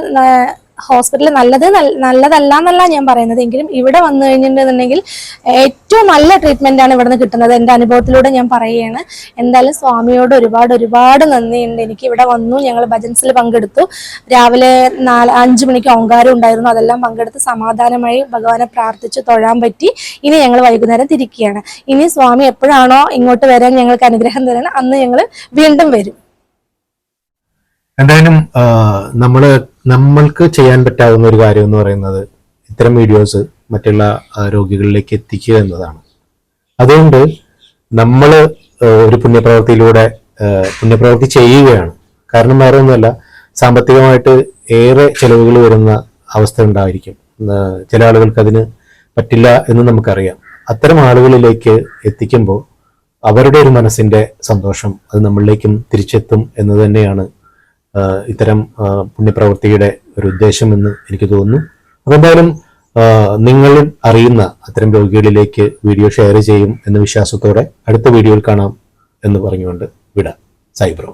ഹോസ്പിറ്റൽ നല്ലതല്ല എന്നല്ല ഞാൻ പറയുന്നത്, എങ്കിലും ഇവിടെ വന്നു കഴിഞ്ഞിട്ടുണ്ടെന്നുണ്ടെങ്കിൽ ഏറ്റവും നല്ല ട്രീറ്റ്മെന്റ് ആണ് ഇവിടെ നിന്ന് കിട്ടുന്നത്. എൻ്റെ അനുഭവത്തിലൂടെ ഞാൻ പറയുകയാണ്. എന്തായാലും സ്വാമിയോട് ഒരുപാട് നന്ദിയുണ്ട്. എനിക്ക് ഇവിടെ വന്നു, ഞങ്ങൾ ഭജൻസിൽ പങ്കെടുത്തു. രാവിലെ 5 മണിക്ക് ഓങ്കാരം ഉണ്ടായിരുന്നു, അതെല്ലാം പങ്കെടുത്ത് സമാധാനമായി ഭഗവാനെ പ്രാർത്ഥിച്ച് തൊഴാൻ പറ്റി. ഇനി ഞങ്ങൾ വൈകുന്നേരം തിരിക്കുകയാണ്. ഇനി സ്വാമി എപ്പോഴാണോ ഇങ്ങോട്ട് വരാൻ ഞങ്ങൾക്ക് അനുഗ്രഹം തരണം, അന്ന് ഞങ്ങൾ വീണ്ടും വരും. എന്തായാലും നമ്മൾക്ക് ചെയ്യാൻ പറ്റാവുന്ന ഒരു കാര്യം എന്ന് പറയുന്നത് ഇത്തരം വീഡിയോസ് മറ്റുള്ള രോഗികളിലേക്ക് എത്തിക്കുക എന്നതാണ്. അതുകൊണ്ട് നമ്മൾ ഒരു പുണ്യപ്രവൃത്തി ചെയ്യുകയാണ്. കാരണം വേറെ ഒന്നുമല്ല, സാമ്പത്തികമായിട്ട് ഏറെ ചെലവുകൾ വരുന്ന അവസ്ഥ ഉണ്ടായിരിക്കും. ചില ആളുകൾക്ക് അതിന് പറ്റില്ല എന്ന് നമുക്കറിയാം. അത്തരം ആളുകളിലേക്ക് എത്തിക്കുമ്പോൾ അവരുടെ ഒരു മനസ്സിന്റെ സന്തോഷം അത് നമ്മളിലേക്കും തിരിച്ചെത്തും എന്ന് തന്നെയാണ് ഇത്തരം പുണ്യപ്രവൃത്തിയുടെ ഒരു ഉദ്ദേശമെന്ന് എനിക്ക് തോന്നുന്നു. അപ്പോൾ എന്തായാലും നിങ്ങൾ അറിയുന്ന അത്തരം രോഗികളിലേക്ക് വീഡിയോ ഷെയർ ചെയ്യും എന്ന വിശ്വാസത്തോടെ അടുത്ത വീഡിയോയിൽ കാണാം എന്ന് പറഞ്ഞുകൊണ്ട് വിടാം. സൈബ്രോ.